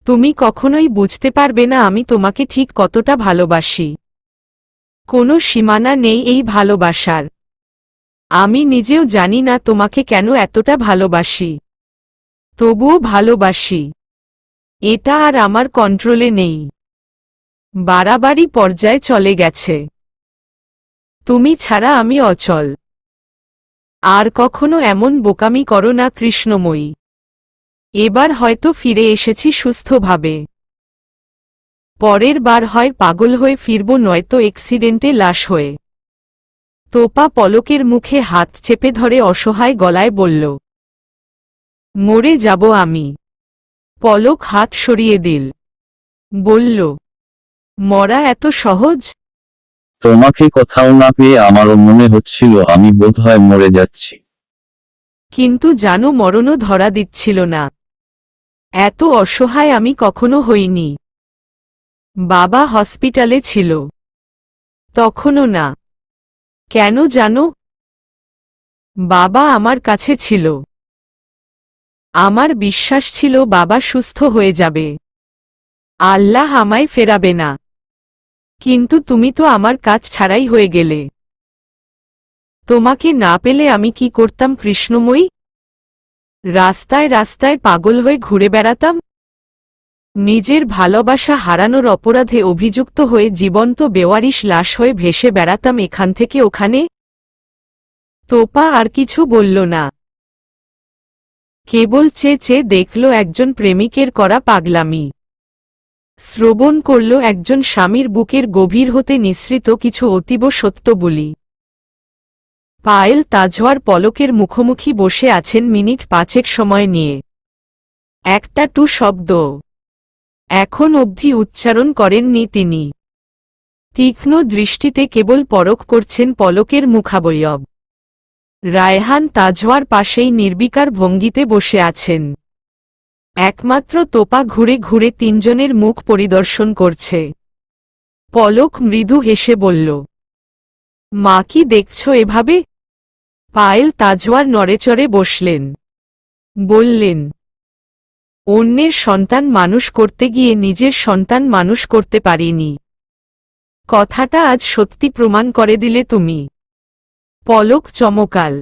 তুমি কখনোই বুঝতে পারবে না আমি তোমাকে ঠিক কতটা ভালোবাসি। কোনো সীমানা নেই এই ভালোবাসার। আমি নিজেও জানি না তোমাকে কেন এতটা ভালোবাসি, তবুও ভালোবাসি। এটা আর আমার কন্ট্রোলে নেই, বাড়াবাড়ি পর্যায়ে চলে গেছে। তুমি ছাড়া আমি অচল। আর কখনো এমন বোকামি করো না কৃষ্ণময়ী। এবার হয়তো ফিরে এসেছি সুস্থভাবে। পরের বার হয় পাগল হয়ে ফিরব, নয়তো অ্যাক্সিডেন্টে লাশ হয়ে। তোপা পলকের মুখে হাত চেপে ধরে অসহায় গলায় বলল, মরে যাব আমি। পলক হাত সরিয়ে দিল, বলল, মরা এত সহজ? তোমাকে কোথাও না পেয়ে আমারও মনে হচ্ছিল আমি বোধহয় মরে যাচ্ছি। কিন্তু জানো মরণও ধরা দিচ্ছিল না। এত অসহায় আমি কখনো হইনি। বাবা হসপিটালে ছিল, তখনও না। কেন জানো? বাবা আমার কাছে ছিল। আমার বিশ্বাস ছিল বাবা সুস্থ হয়ে যাবে, আল্লাহ আমায় ফেরাবে না। কিন্তু তুমি তো আমার কাজ ছাড়াই হয়ে গেলে। তোমাকে না পেলে আমি কি করতাম কৃষ্ণময়ী? রাস্তায় রাস্তায় পাগল হয়ে ঘুরে বেড়াতাম। নিজের ভালোবাসা হারানোর অপরাধে অভিযুক্ত হয়ে জীবন্ত বেওয়ারিশ লাশ হয়ে ভেসে বেড়াতাম এখান থেকে ওখানে। তোপা আর কিছু বলল না, কেবল চেয়ে চেয়ে দেখল একজন প্রেমিকের করা পাগলামি। শ্রবণ করল একজন স্বামীর বুকের গভীর হতে নিঃসৃত কিছু অতীব সত্য বলি। পায়েল তাজওয়ার পলকের মুখোমুখি বসে আছেন মিনিট পাঁচেক সময় নিয়ে। একটা টু শব্দ এখন অবধি উচ্চারণ করেননি তিনি। তীক্ষ্ণ দৃষ্টিতে কেবল পরখ করছেন পলকের মুখাবয়ব। রায়হান তাজওয়ার পাশেই নির্বিকার ভঙ্গিতে বসে আছেন। একমাত্র তোপা ঘুরে ঘুরে তিনজনের মুখ পরিদর্শন করছে। পলক মৃদু হেসে বলল, মা কি দেখছ এভাবে? পায়েল তাজওয়ার নড়েচড়ে বসলেন, বললেন, অন্যের সন্তান মানুষ করতে গিয়ে নিজের সন্তান মানুষ করতে পারিনি। কথাটা আজ সত্যি প্রমাণ করে দিলে তুমি। পলক চমকাল,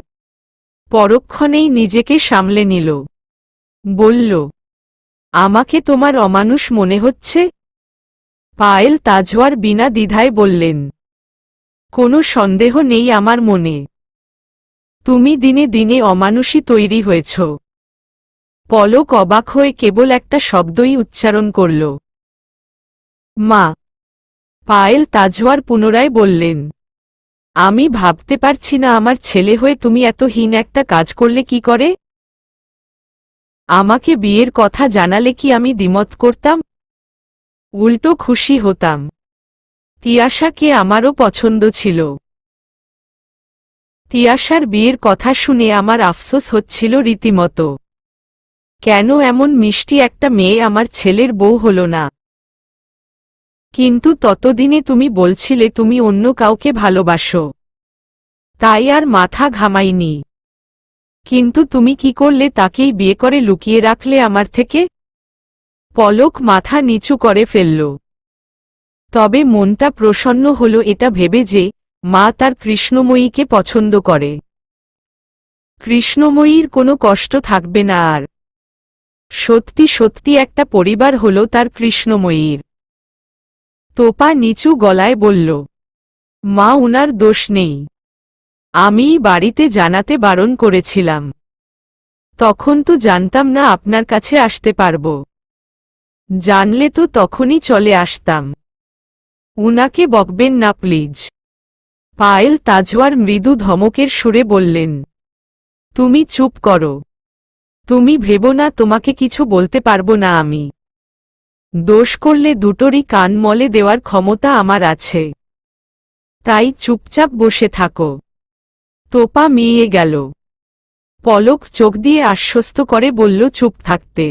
পরক্ষণেই নিজেকে সামলে নিল, বলল, আমাকে তোমার অমানুষ মনে হচ্ছে? পায়েল তাজওয়ার বিনা দ্বিধায় বললেন, কোনো সন্দেহ নেই আমার মনে। তুমি দিনে দিনে অমানুষী তৈরি হয়েছ। পলক অবাক হয়ে কেবল একটা শব্দই উচ্চারণ করল, মা। পায়েল তাজওয়ার পুনরায় বললেন, আমি ভাবতে পারছি না আমার ছেলে হয়ে তুমি এত হীন একটা কাজ করলে কি করে। আমাকে বিয়ের কথা জানালে কি আমি দ্বিমত করতাম? উল্টো খুশি হতাম। তিয়াশাকে আমারও পছন্দ ছিল। তিয়াশার বিয়ের কথা শুনে আমার আফসোস হচ্ছিল রীতিমতো। কেন এমন মিষ্টি একটা মেয়ে আমার ছেলের বউ হল না? কিন্তু ততদিনে তুমি বলছিলে তুমি অন্য কাউকে ভালোবাসো, তাই আর মাথা ঘামাইনি। কিন্তু তুমি কি করলে তাকেই বিয়ে করে লুকিয়ে রাখলে আমার থেকে? পলক মাথা নিচু করে ফেলল। তবে মনটা প্রসন্ন হল এটা ভেবে যে মা তার কৃষ্ণময়ীকে পছন্দ করে। কৃষ্ণময়ীর কোনো কষ্ট থাকবে না আর। সত্যি সত্যি একটা পরিবার হল তার কৃষ্ণময়ীর। তোপা নিচু গলায় বলল, মা উনার দোষ নেই। আমিই বাড়িতে জানাতে বারণ করেছিলাম। তখন তো জানতাম না আপনার কাছে আসতে পারব। জানলে তো তখনই চলে আসতাম। উনাকে বকবেন না প্লিজ। পায়েল তাজওয়ার মৃদু ধমকের সুরে বললেন, তুমি চুপ করো। তুমি ভেবো না তোমাকে কিছু বলতে পারবো না আমি। দোষ করলে দুটোরই কান মলে দেওয়ার ক্ষমতা আমার আছে। তাই চুপচাপ বসে থাকো। তোপা মিয়ে গেল। পলক চোখ দিয়ে আশ্বস্ত করে বলল চুপ থাকতে।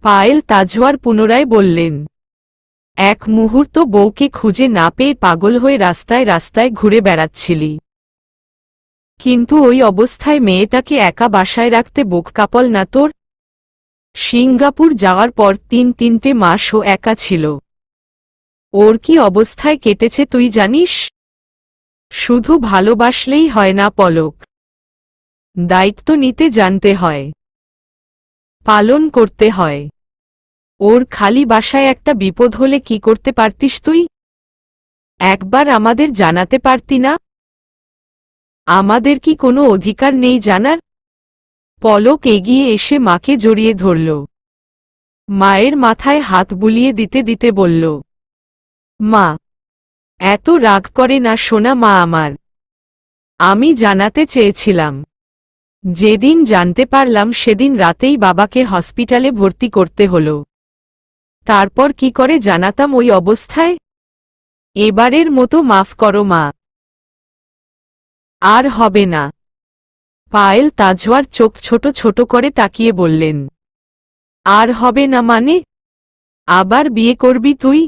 পায়েল তাজওয়ার পুনরায় বললেন, এক মুহূর্ত বউকে খুঁজে না পেয়ে পাগল হয়ে রাস্তায় রাস্তায় ঘুরে বেড়াচ্ছিলি। কিন্তু ওই অবস্থায় মেয়েটাকে একা বাসায় রাখতে বুক কাঁপল না তোর? সিঙ্গাপুর যাওয়ার পর 3 মাস ও একা ছিল। ওর কি অবস্থায় কেটেছে তুই জানিস? শুধু ভালোবাসলেই হয় না পলক, দায়িত্ব নিতে জানতে হয়, পালন করতে হয়। ওর খালি বাসায় একটা বিপদ হলে কি করতে পারতিস তুই? একবার আমাদের জানাতে পারতি না? আমাদের কি কোনো অধিকার নেই জানার? পলক এগিয়ে এসে মাকে জড়িয়ে ধরল। মায়ের মাথায় হাত বুলিয়ে দিতে দিতে বলল, মা, এত রাগ করে না সোনা মা আমার। আমি জানাতে চেয়েছিলাম। যেদিন জানতে পারলাম সেদিন রাতেই বাবাকে হসপিটালে ভর্তি করতে হলো। তারপর কি করে জানাতাম ওই অবস্থায়? এবারের মতো মাফ করো মা। আর হবে না। পায়েল তাজওয়ার চোখ ছোট ছোট করে তাকিয়ে বললেন, আর হবে না মানে? আবার বিয়ে করবি তুই?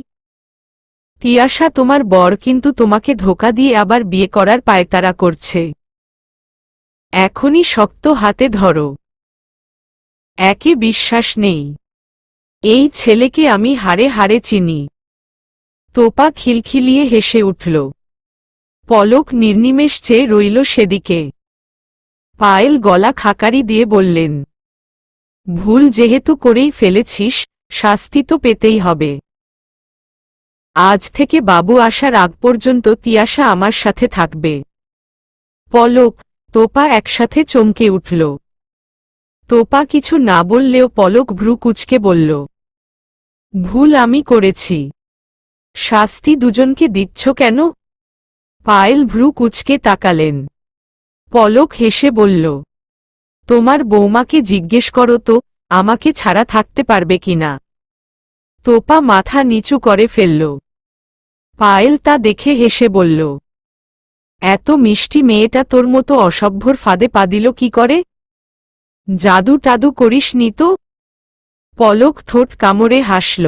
তিয়াশা তোমার বর কিন্তু তোমাকে ধোঁকা দিয়ে আবার বিয়ে করার পায়তারা করছে। এখনই শক্ত হাতে ধরো। একে বিশ্বাস নেই। এই ছেলেকে আমি হাড়ে হাড়ে চিনি। তোপা খিলখিলিয়ে হেসে উঠল। পলক নির্নিমেষ চেয়ে রইল সেদিকে। পায়েল গলা খাকারি দিয়ে বললেন, ভুল যেহেতু করেই ফেলেছিস, শাস্তি তো পেতেই হবে। আজ থেকে বাবু আসার আগ পর্যন্ত তিয়াশা আমার সাথে থাকবে। পলক, তোপা একসাথে চমকে উঠল। তোপা কিছু না বললেও পলক ভ্রু কুঁচকে বলল, ভুল আমি করেছি। শাস্তি দুজনকে দিচ্ছ কেন? পায়েল ভ্রু কুঁচকে তাকালেন। পলক হেসে বলল, তোমার বৌমাকে জিজ্ঞেস করো তো, আমাকে ছাড়া থাকতে পারবে কিনা। তোপা মাথা নিচু করে ফেলল। পায়েল তা দেখে হেসে বলল, এত মিষ্টি মেয়েটা তোর মতো অসভ্যর ফাঁদে পা দিল কি করে? জাদু টাদু করিস নি তো? পলক ঠোঁট কামড়ে হাসল।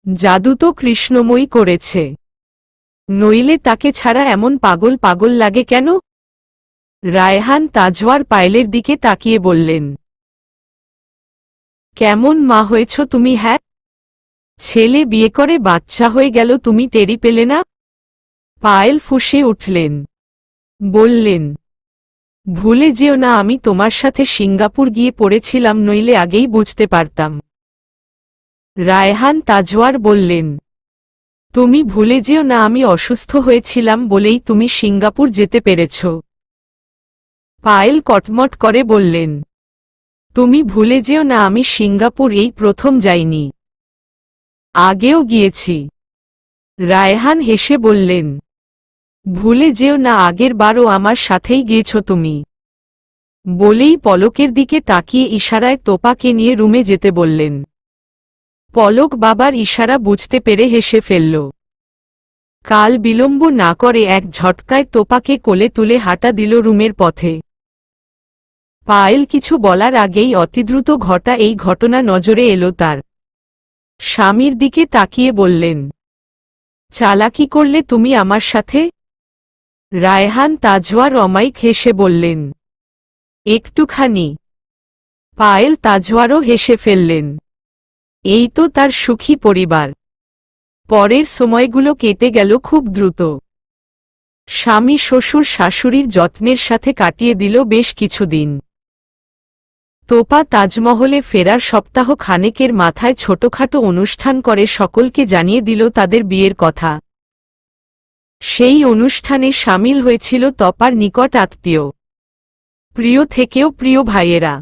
জাদু তো কৃষ্ণময়ী করেছে। নইলে তাকে ছাড়া এমন পাগল পাগল লাগে কেন? রায়হান তাজওয়ার পায়েলের দিকে তাকিয়ে বললেন, কেমন মা হয়েছ তুমি? হ্যাঁ, ছেলে বিয়ে করে বাচ্চা হয়ে গেল, তুমি টেরি পেলে না? পায়েল ফুঁসে উঠলেন। বললেন, ভুলে যেও না আমি তোমার সাথে সিঙ্গাপুর গিয়ে পড়েছিলাম, নইলে আগেই বুঝতে পারতাম। রায়হান তাজওয়ার বললেন, তুমি ভুলে যেও না আমি অসুস্থ হয়েছিলাম বলেই তুমি সিঙ্গাপুর যেতে পেরেছ। পায়েল কটমট করে বললেন, তুমি ভুলে যেও না আমি সিঙ্গাপুর এই প্রথম যাইনি, আগেও গিয়েছি। রায়হান হেসে বললেন, ভুলে যেও না আগের বারও আমার সাথেই গিয়েছ তুমি। বলেই পলকের দিকে তাকিয়ে ইশারায় তোপাকে নিয়ে রুমে যেতে বললেন। পলক বাবার ইশারা বুঝতে পেরে হেসে ফেলল। কাল বিলম্ব না করে এক ঝটকায় তোপাকে কোলে তুলে হাঁটা দিল রুমের পথে। পায়েল কিছু বলার আগেই অতিদ্রুত ঘটা এই ঘটনা নজরে এলো তার। স্বামীর দিকে তাকিয়ে বললেন, চালাকি করলে তুমি আমার সাথে? রায়হান তাজওয়ার অমায়িক হেসে বললেন, একটুখানি। পায়েল তাজওয়ারও হেসে ফেললেন। এই তো তার সুখী পরিবার। পরের সময়গুলো কেটে গেল খুব দ্রুত। স্বামী শ্বশুর শাশুড়ির যত্নের সাথে কাটিয়ে দিল বেশ কিছুদিন। তোপা তাজমহলে ফেরার সপ্তাহ খানেকের মাথায় ছোটখাটো অনুষ্ঠান করে সকলকে জানিয়ে দিল তাদের বিয়ের কথা। সেই অনুষ্ঠানে সামিল হয়েছিল তপার নিকট আত্মীয়, প্রিয় থেকেও প্রিয় ভাইয়েরা।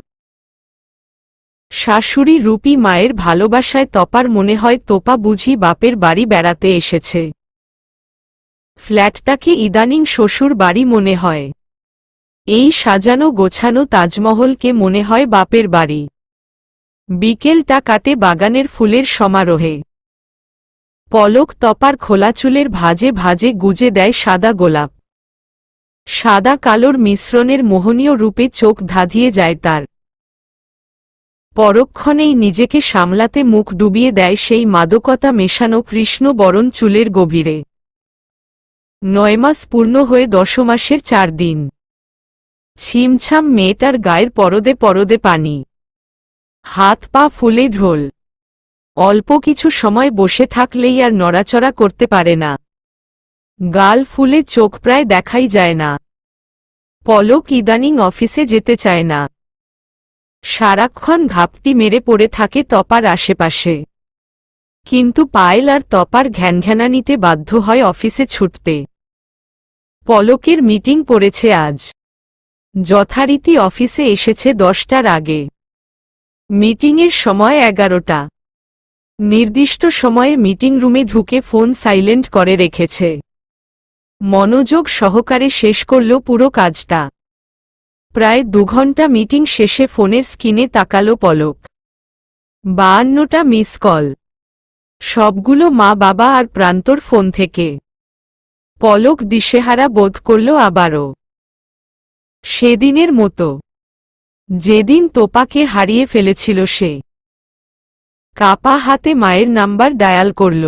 শাশুড়ি রূপী মায়ের ভালোবাসায় তপার মনে হয় তোপা বুঝি বাপের বাড়ি বেড়াতে এসেছে। ফ্ল্যাটটাকে ইদানিং শ্বশুর বাড়ি মনে হয়। এই সাজানো গোছানো তাজমহলকে মনে হয় বাপের বাড়ি। বিকেলটা কাটে বাগানের ফুলের সমারোহে। পলক তপার খোলা চুলের ভাঁজে ভাঁজে গুজে দেয় সাদা গোলাপ। সাদা কালোর মিশ্রণের মোহনীয় রূপে চোখ ধাঁধিয়ে যায় তার। পরক্ষণেই নিজেকে সামলাতে মুখ ডুবিয়ে দেয় সেই মাদকতা মেশানো কৃষ্ণ বরণ চুলের গভীরে। 9 মাস পূর্ণ হয়ে 10 মাসের 4 দিন। ছিমছাম মেয়েটার গায়ের পরদে পরদে পানি। হাত পা ফুলে ঢোল। অল্প কিছু সময় বসে থাকলেই আর নড়াচড়া করতে পারে না। গাল ফুলে চোখ প্রায় দেখাই যায় না। পলক ইদানিং অফিসে যেতে চায় না। সারাক্ষণ ঘাপটি মেরে পড়ে থাকে তপার আশেপাশে। কিন্তু পায়েল আর তপার ঘ্যানঘ্যানানিতে বাধ্য হয় অফিসে ছুটতে। পলকের মিটিং পড়েছে আজ। যথারীতি অফিসে এসেছে 10টার আগে। মিটিংয়ের সময় 11টা। নির্দিষ্ট সময়ে মিটিং রুমে ঢুকে ফোন সাইলেন্ট করে রেখেছে। মনোযোগ সহকারে শেষ করল পুরো কাজটা। প্রায় 2 ঘন্টা মিটিং শেষে ফোনের স্ক্রিনে তাকালো পলক। 52টা মিস কল। সবগুলো মা বাবা আর প্রান্তর ফোন থেকে। পলক দিশেহারা বোধ করল আবারও। সেদিনের মতো, যেদিন তোপাকে হারিয়ে ফেলেছিল সে। কাপা হাতে মায়ের নাম্বার ডায়াল করল।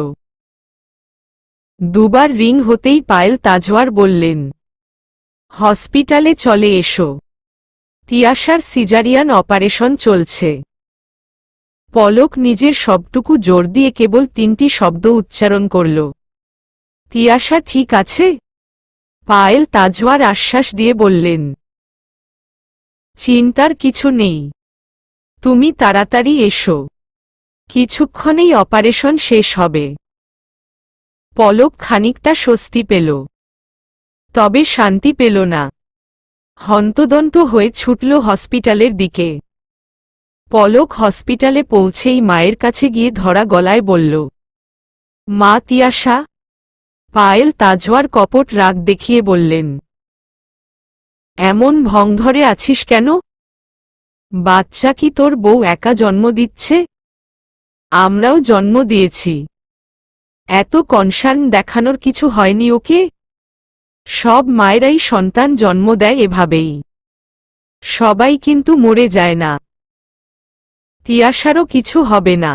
দুবার রিং হতেই পায়েল তাজওয়ার বললেন, হসপিটালে চলে এসো, তিয়াশার সিজারিয়ান অপারেশন চলছে। পলক নিজের সবটুকু জোর দিয়ে কেবল 3টি শব্দ উচ্চারণ করল, তিয়াশা ঠিক আছে? পায়েল তাজওয়ার আশ্বাস দিয়ে বললেন, চিন্তার কিছু নেই, তুমি তাড়াতাড়ি এসো, কিছুক্ষণেই অপারেশন শেষ হবে। পলক খানিকটা স্বস্তি পেল, তবে শান্তি পেল না। হন্তদন্ত হয়ে ছুটল হসপিটালের দিকে। পলক হসপিটালে পৌঁছেই মায়ের কাছে গিয়ে ধরা গলায় বলল, মা তিয়াশা। পায়েল তাজওয়ার কপট রাগ দেখিয়ে বললেন, এমন ভং ধরে আছিস কেন? বাচ্চা কি তোর বউ একা জন্ম দিচ্ছে? আমরাও জন্ম দিয়েছি। এত কনসার্ন দেখানোর কিছু হয়নি ওকে? সব মায়েরাই সন্তান জন্ম দেয় এভাবেই। সবাই কিন্তু মরে যায় না। তিয়াশারও কিছু হবে না।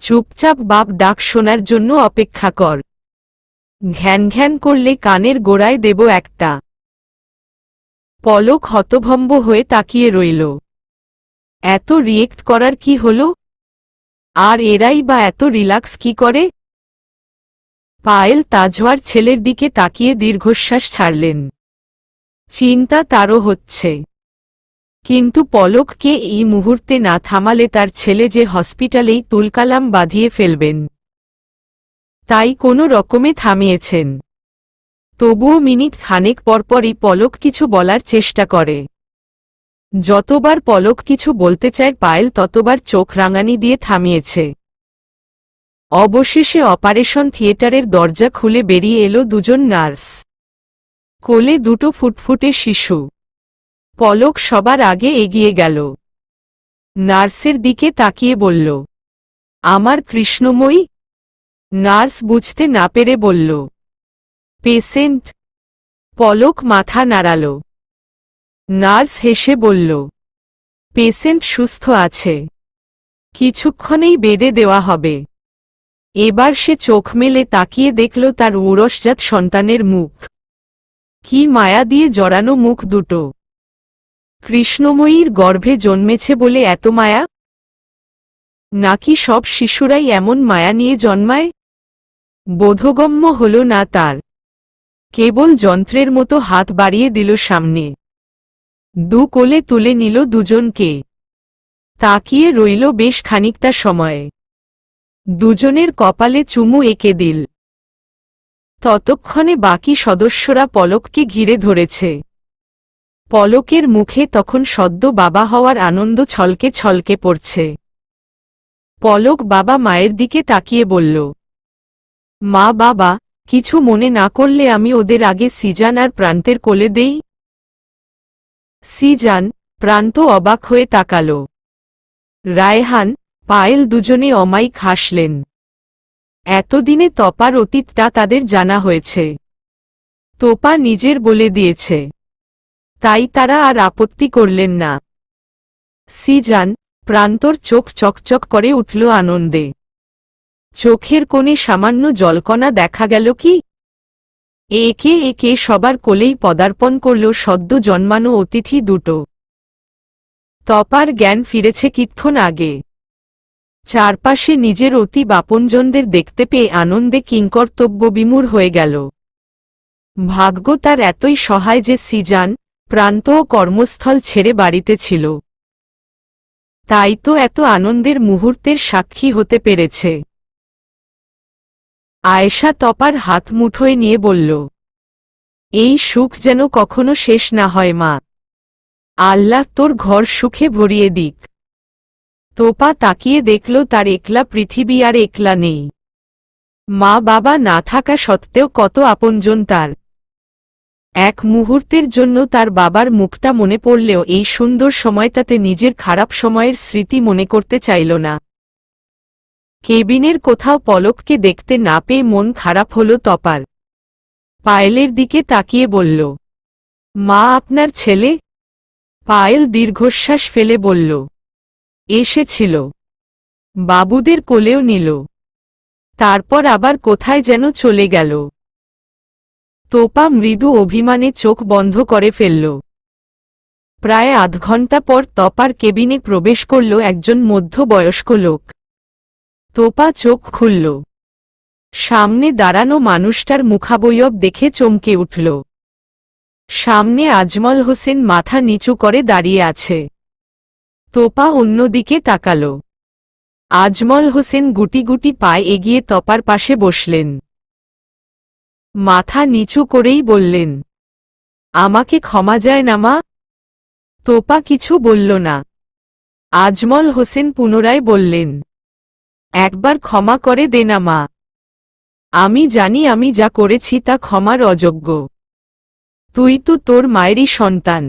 চুপচাপ বাপ ডাক শোনার জন্য অপেক্ষা কর। ঘ্যান ঘ্যান করলে কানের গোড়ায় দেব একটা। পলক হতভম্ব হয়ে তাকিয়ে রইল। এত রিয়েক্ট করার কি হল? আর এরাই বা এত রিল্যাক্স কি করে? পায়েল তাজওয়ার ছেলের দিকে তাকিয়ে দীর্ঘশ্বাস ছাড়লেন। চিন্তা তারও হচ্ছে, কিন্তু পলককে এই মুহূর্তে না থামালে তার ছেলে যে হসপিটালেই তুলকালাম বাঁধিয়ে ফেলবেন। তাই কোনো রকমে থামিয়েছেন। তবুও মিনিট খানেক পরপরই পলক কিছু বলার চেষ্টা করে। যতবার পলক কিছু বলতে চায় পায়েল ততবার চোখ রাঙানি দিয়ে থামিয়েছে। অবশেষে অপারেশন থিয়েটারের দরজা খুলে বেরিয়ে এলো 2জন নার্স। কোলে 2টো ফুটফুটে শিশু। পলক সবার আগে এগিয়ে গেল। নার্সের দিকে তাকিয়ে বলল, আমার কৃষ্ণময়ী? নার্স বুঝতে না পেরে বলল, পেশেন্ট। পলক মাথা নাড়াল। নার্স হেসে বলল, পেশেন্ট সুস্থ আছে, কিছুক্ষণেই বেডে দেওয়া হবে। এবার সে চোখ মেলে তাকিয়ে দেখল তার ঔরসজাত সন্তানের মুখ। কি মায়া দিয়ে জড়ানো মুখ দুটো। কৃষ্ণময়ীর গর্ভে জন্মেছে বলে এত মায়া? নাকি সব শিশুরাই এমন মায়া নিয়ে জন্মায়? বোধগম্য হল না তার। কেবল যন্ত্রের মতো হাত বাড়িয়ে দিল সামনে। 2 কোলে তুলে নিল 2জনকে। তাকিয়ে রইল বেশ খানিকটা সময়। 2জনের কপালে চুমু এঁকে দিল। ততক্ষণে বাকি সদস্যরা পলককে ঘিরে ধরেছে। পলকের মুখে তখন সদ্য বাবা হওয়ার আনন্দ ছলকে ছলকে পড়ছে। পলক বাবা মায়ের দিকে তাকিয়ে বলল, মা বাবা, কিছু মনে না করলে আমি ওদের আগে সিজান আর প্রান্তের কোলে দেই। সিজান, প্রান্ত অবাক হয়ে তাকাল। রায়হান, পায়েল 2জনে অমায়িক হাসলেন। এতদিনে তপার অতীতটা তাদের জানা হয়েছে। তোপা নিজের বলে দিয়েছে। তাই তারা আর আপত্তি করলেন না। সিজান, প্রান্তর চোখ চকচক করে উঠল আনন্দে। চোখের কোণে সামান্য জলকণা দেখা গেল কি? একে একে সবার কোলেই পদার্পণ করল সদ্য জন্মানো অতিথি 2টো। তপার জ্ঞান ফিরেছে কিতক্ষণ আগে। চারপাশে নিজের অতি আপনজনদের দেখতে পেয়ে আনন্দে কিংকর্তব্যবিমূঢ় হয়ে গেল। ভাগ্য তার এতই সহায় যে সিজান প্রান্ত ও কর্মস্থল ছেড়ে বাড়িতে ছিল। তাই তো এত আনন্দের মুহূর্তের সাক্ষী হতে পেরেছে। আয়েশা তপার হাত মুঠোয় নিয়ে বলল, এই সুখ যেন কখনো শেষ না হয় মা। আল্লাহ তোর ঘর সুখে ভরিয়ে দিক। তোপা তাকিয়ে দেখল তার একলা পৃথিবী আর একলা নেই। মা বাবা না থাকা সত্ত্বেও কত আপনজন তার। এক মুহূর্তের জন্য তার বাবার মুখটা মনে পড়লেও এই সুন্দর সময়টাতে নিজের খারাপ সময়ের স্মৃতি মনে করতে চাইল না। কেবিনের কোথাও পলককে দেখতে না পেয়ে মন খারাপ হল তপার। পায়েলের দিকে তাকিয়ে বলল, মা আপনার ছেলে? পায়েল দীর্ঘশ্বাস ফেলে বলল, এসেছিল। বাবুদের কোলেও নিল, তারপর আবার কোথায় যেন চলে গেল। তোপা মৃদু অভিমানে চোখ বন্ধ করে ফেলল। প্রায় আধ ঘণ্টা পর তপার কেবিনে প্রবেশ করল একজন মধ্যবয়স্ক লোক। তোপা চোখ খুলল। সামনে দাঁড়ানো মানুষটার মুখাবয়ব দেখে চমকে উঠল। সামনে আজমল হোসেন মাথা নিচু করে দাঁড়িয়ে আছে। তোপা অন্যদিকে তাকাল। আজমল হোসেন গুটি গুটি পায়ে এগিয়ে তপার পাশে বসলেন। মাথা নিচু করেই বললেন, আমাকে ক্ষমা যায় না মা? তোপা কিছু বলল না। আজমল হোসেন পুনরায় বললেন, একবার ক্ষমা করে দে না মা। আমি জানি আমি যা করেছি তা ক্ষমার অযোগ্য। তুই তো তোর মায়েরই সন্তান।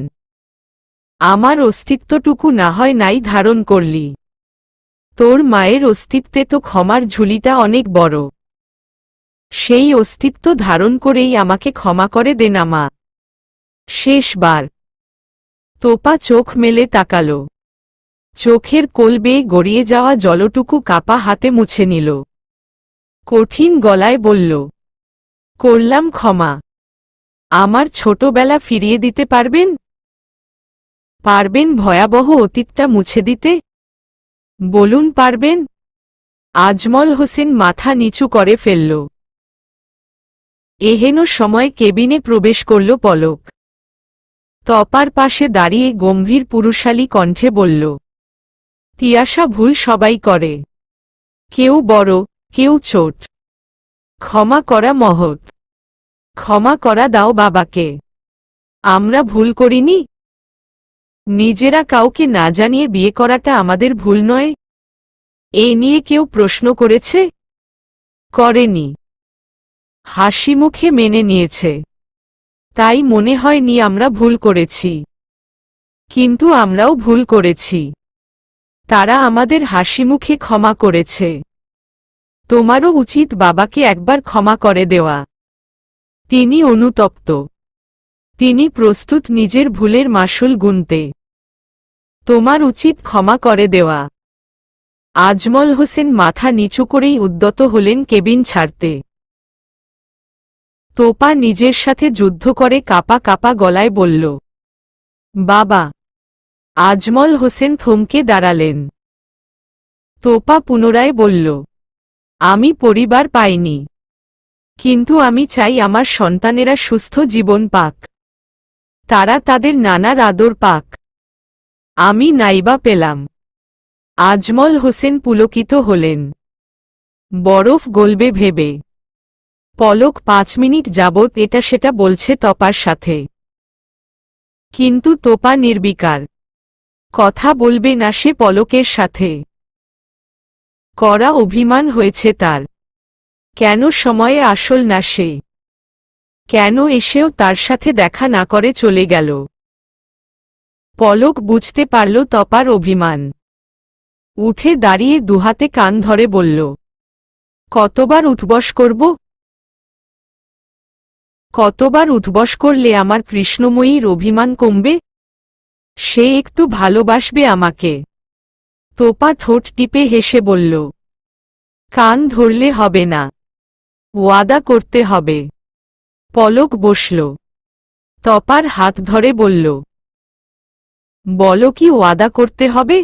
আমার অস্তিত্বটুকু না হয় নাই ধারণ করলি। তোর মায়ের অস্তিত্বে তো ক্ষমার ঝুলিটা অনেক বড়। সেই অস্তিত্ব ধারণ করেই আমাকে ক্ষমা করে দে না মা। শেষবার। তোপা চোখ মেলে তাকাল। চোখের কোল বেয়ে গড়িয়ে যাওয়া জলটুকু কাপা হাতে মুছে নিল। কঠিন গলায় বলল, করলাম ক্ষমা। আমার ছোটবেলা ফিরিয়ে দিতে পারবেন? পারবেন ভয়াবহ অতীতটা মুছে দিতে? বলুন পারবেন? আজমল হোসেন মাথা নিচু করে ফেলল। এহেন সময় কেবিনে প্রবেশ করল পলক। তপার পাশে দাঁড়িয়ে গম্ভীর পুরুষালী কণ্ঠে বলল, তিয়াশা ভুল সবাই করে। কেউ বড়, কেউ ছোট। ক্ষমা করা মহৎ। ক্ষমা করা দাও বাবাকে। আমরা ভুল করিনি? নিজেরা কাউকে না জানিয়ে বিয়ে করাটা আমাদের ভুল নয়? এ নিয়ে কেউ প্রশ্ন করেছে? করেনি। হাসি মুখে মেনে নিয়েছে। তাই মনে হয়নি আমরা ভুল করেছি। কিন্তু আমরাও ভুল করেছি। তারা আমাদের হাসি মুখে ক্ষমা করেছে। তোমারও উচিত বাবাকে একবার ক্ষমা করে দেওয়া। তিনি অনুতপ্ত। তিনি প্রস্তুত নিজের ভুলের মাসুল গুনতে। তোমার উচিত ক্ষমা করে দেওয়া। আজমল হোসেন মাথা নিচু করেই উদ্যত হলেন কেবিন ছাড়তে। তোপা নিজের সাথে যুদ্ধ করে কাপা কাপা গলায় বলল, বাবা। আজমল হোসেন থমকে দাঁড়ালেন। তোপা পুনরায় বলল, আমি পরিবার পাইনি, কিন্তু আমি চাই আমার সন্তানেরা সুস্থ জীবন পাক। তারা তাদের নানার আদর পাক। আমি নাইবা পেলাম। আজমল হোসেন পুলকিত হলেন। বরফ গলবে ভেবে। পলক 5 মিনিট যাবৎ এটা সেটা বলছে তপার সাথে। কিন্তু তোপা নির্বিকার। কথা বলবে না সে পলকের সাথে। কড়া অভিমান হয়েছে তার। কেন সময়ে আসল না সে? কেন এসেও তার সাথে দেখা না করে চলে গেল? পলক বুঝতে পারল তপার অভিমান। উঠে দাঁড়িয়ে দুহাতে কান ধরে বলল, কতবার উঠবস করব? কতবার উঠবস করলে আমার কৃষ্ণময়ীর অভিমান কমবে? সে একটু ভালোবাসবে আমাকে। তোপা ঠোঁট টিপে হেসে বলল, কান ধরলে হবে না, ওয়াদা করতে হবে। পলক বসল। তপার হাত ধরে বলল, বলো কি ওয়াদা করতে হবে?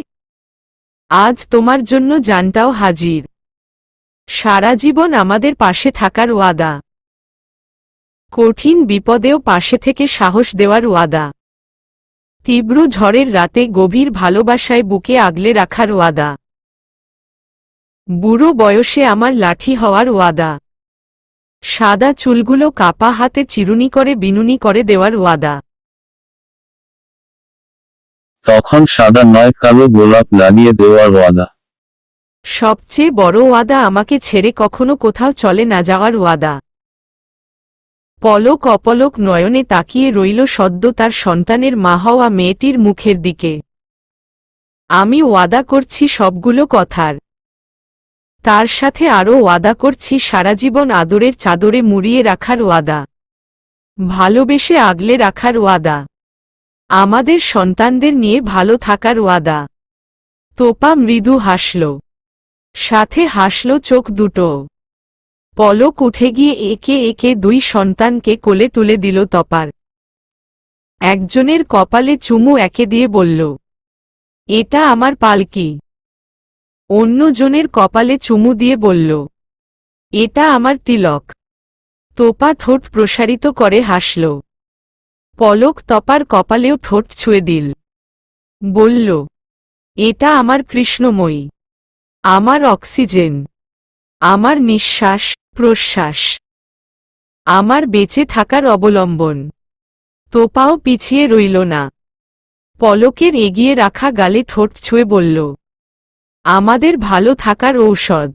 আজ তোমার জন্য জানটাও হাজির। সারা জীবন আমাদের পাশে থাকার ওয়াদা। কঠিন বিপদেও পাশে থেকে সাহস দেওয়ার ওয়াদা। তীব্র ঝড়ের রাতে গভীর ভালোবাসায় বুকে আগলে রাখার ওয়াদা। বুড়ো বয়সে আমার লাঠি হওয়ার ওয়াদা। সাদা চুলগুলো কাপা হাতে চিরুনি করে বিনুনি করে দেওয়ার ওয়াদা। তখন সাদা নয় কালো গোলাপ লাগিয়ে দেওয়ার ওয়াদা। সবচেয়ে বড় ওয়াদা আমাকে ছেড়ে কখনো কোথাও চলে না যাওয়ার ওয়াদা। পলক অপলক নয়নে তাকিয়ে রইল সদ্য তার সন্তানের মা হওয়া মেয়েটির মুখের দিকে। আমি ওয়াদা করছি সবগুলো কথার। তার সাথে আরও ওয়াদা করছি সারা জীবন আদরের চাদরে মুড়িয়ে রাখার ওয়াদা। ভালোবেসে আগলে রাখার ওয়াদা। আমাদের সন্তানদের নিয়ে ভালো থাকার ওয়াদা। তোপা মৃদু হাসল। সাথে হাসল চোখ দুটো। পলক উঠে গিয়ে একে একে দুই সন্তানকে কোলে তুলে দিল তপার। একজনের কপালে চুমু একে দিয়ে বলল, এটা আমার পালকি। অন্যজনের কপালে চুমু দিয়ে বলল, এটা আমার তিলক। তোপা ঠোঁট প্রসারিত করে হাসল। পলক তপার কপালেও ঠোঁট ছুঁয়ে দিল। বলল, এটা আমার কৃষ্ণময়ী। আমার অক্সিজেন। আমার নিঃশ্বাস প্রশ্বাস। আমার বেঁচে থাকার অবলম্বন। তোপাও পিছিয়ে রইল না। পলকের এগিয়ে রাখা গালে ঠোঁট ছুঁয়ে বলল, আমাদের ভালো থাকার ঔষধ।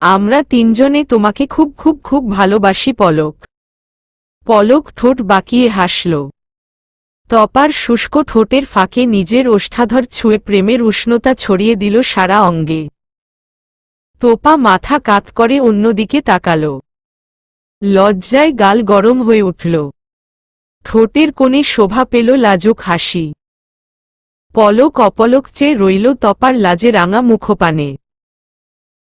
আমরা তিনজনে তোমাকে খুব খুব খুব ভালোবাসি পলক। পলক ঠোঁট বাঁকিয়ে হাসল। তপার শুষ্ক ঠোঁটের ফাঁকে নিজের ওষ্ঠাধর ছুঁয়ে প্রেমের উষ্ণতা ছড়িয়ে দিল সারা অঙ্গে। তোপা মাথা কাত করে অন্যদিকে তাকাল। লজ্জায় গাল গরম হয়ে উঠল। ঠোঁটের কোণে শোভা পেল লাজুক হাসি। পলক অপলক চেয়ে রইল তপার লাজে রাঙা মুখপানে।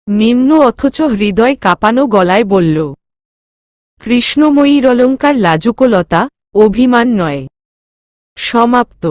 নিম্ন অথচ হৃদয় কাঁপানো গলায় বলল, কৃষ্ণময়ীর অলঙ্কার লাজুকলতা, অভিমান নয়। সমাপ্ত।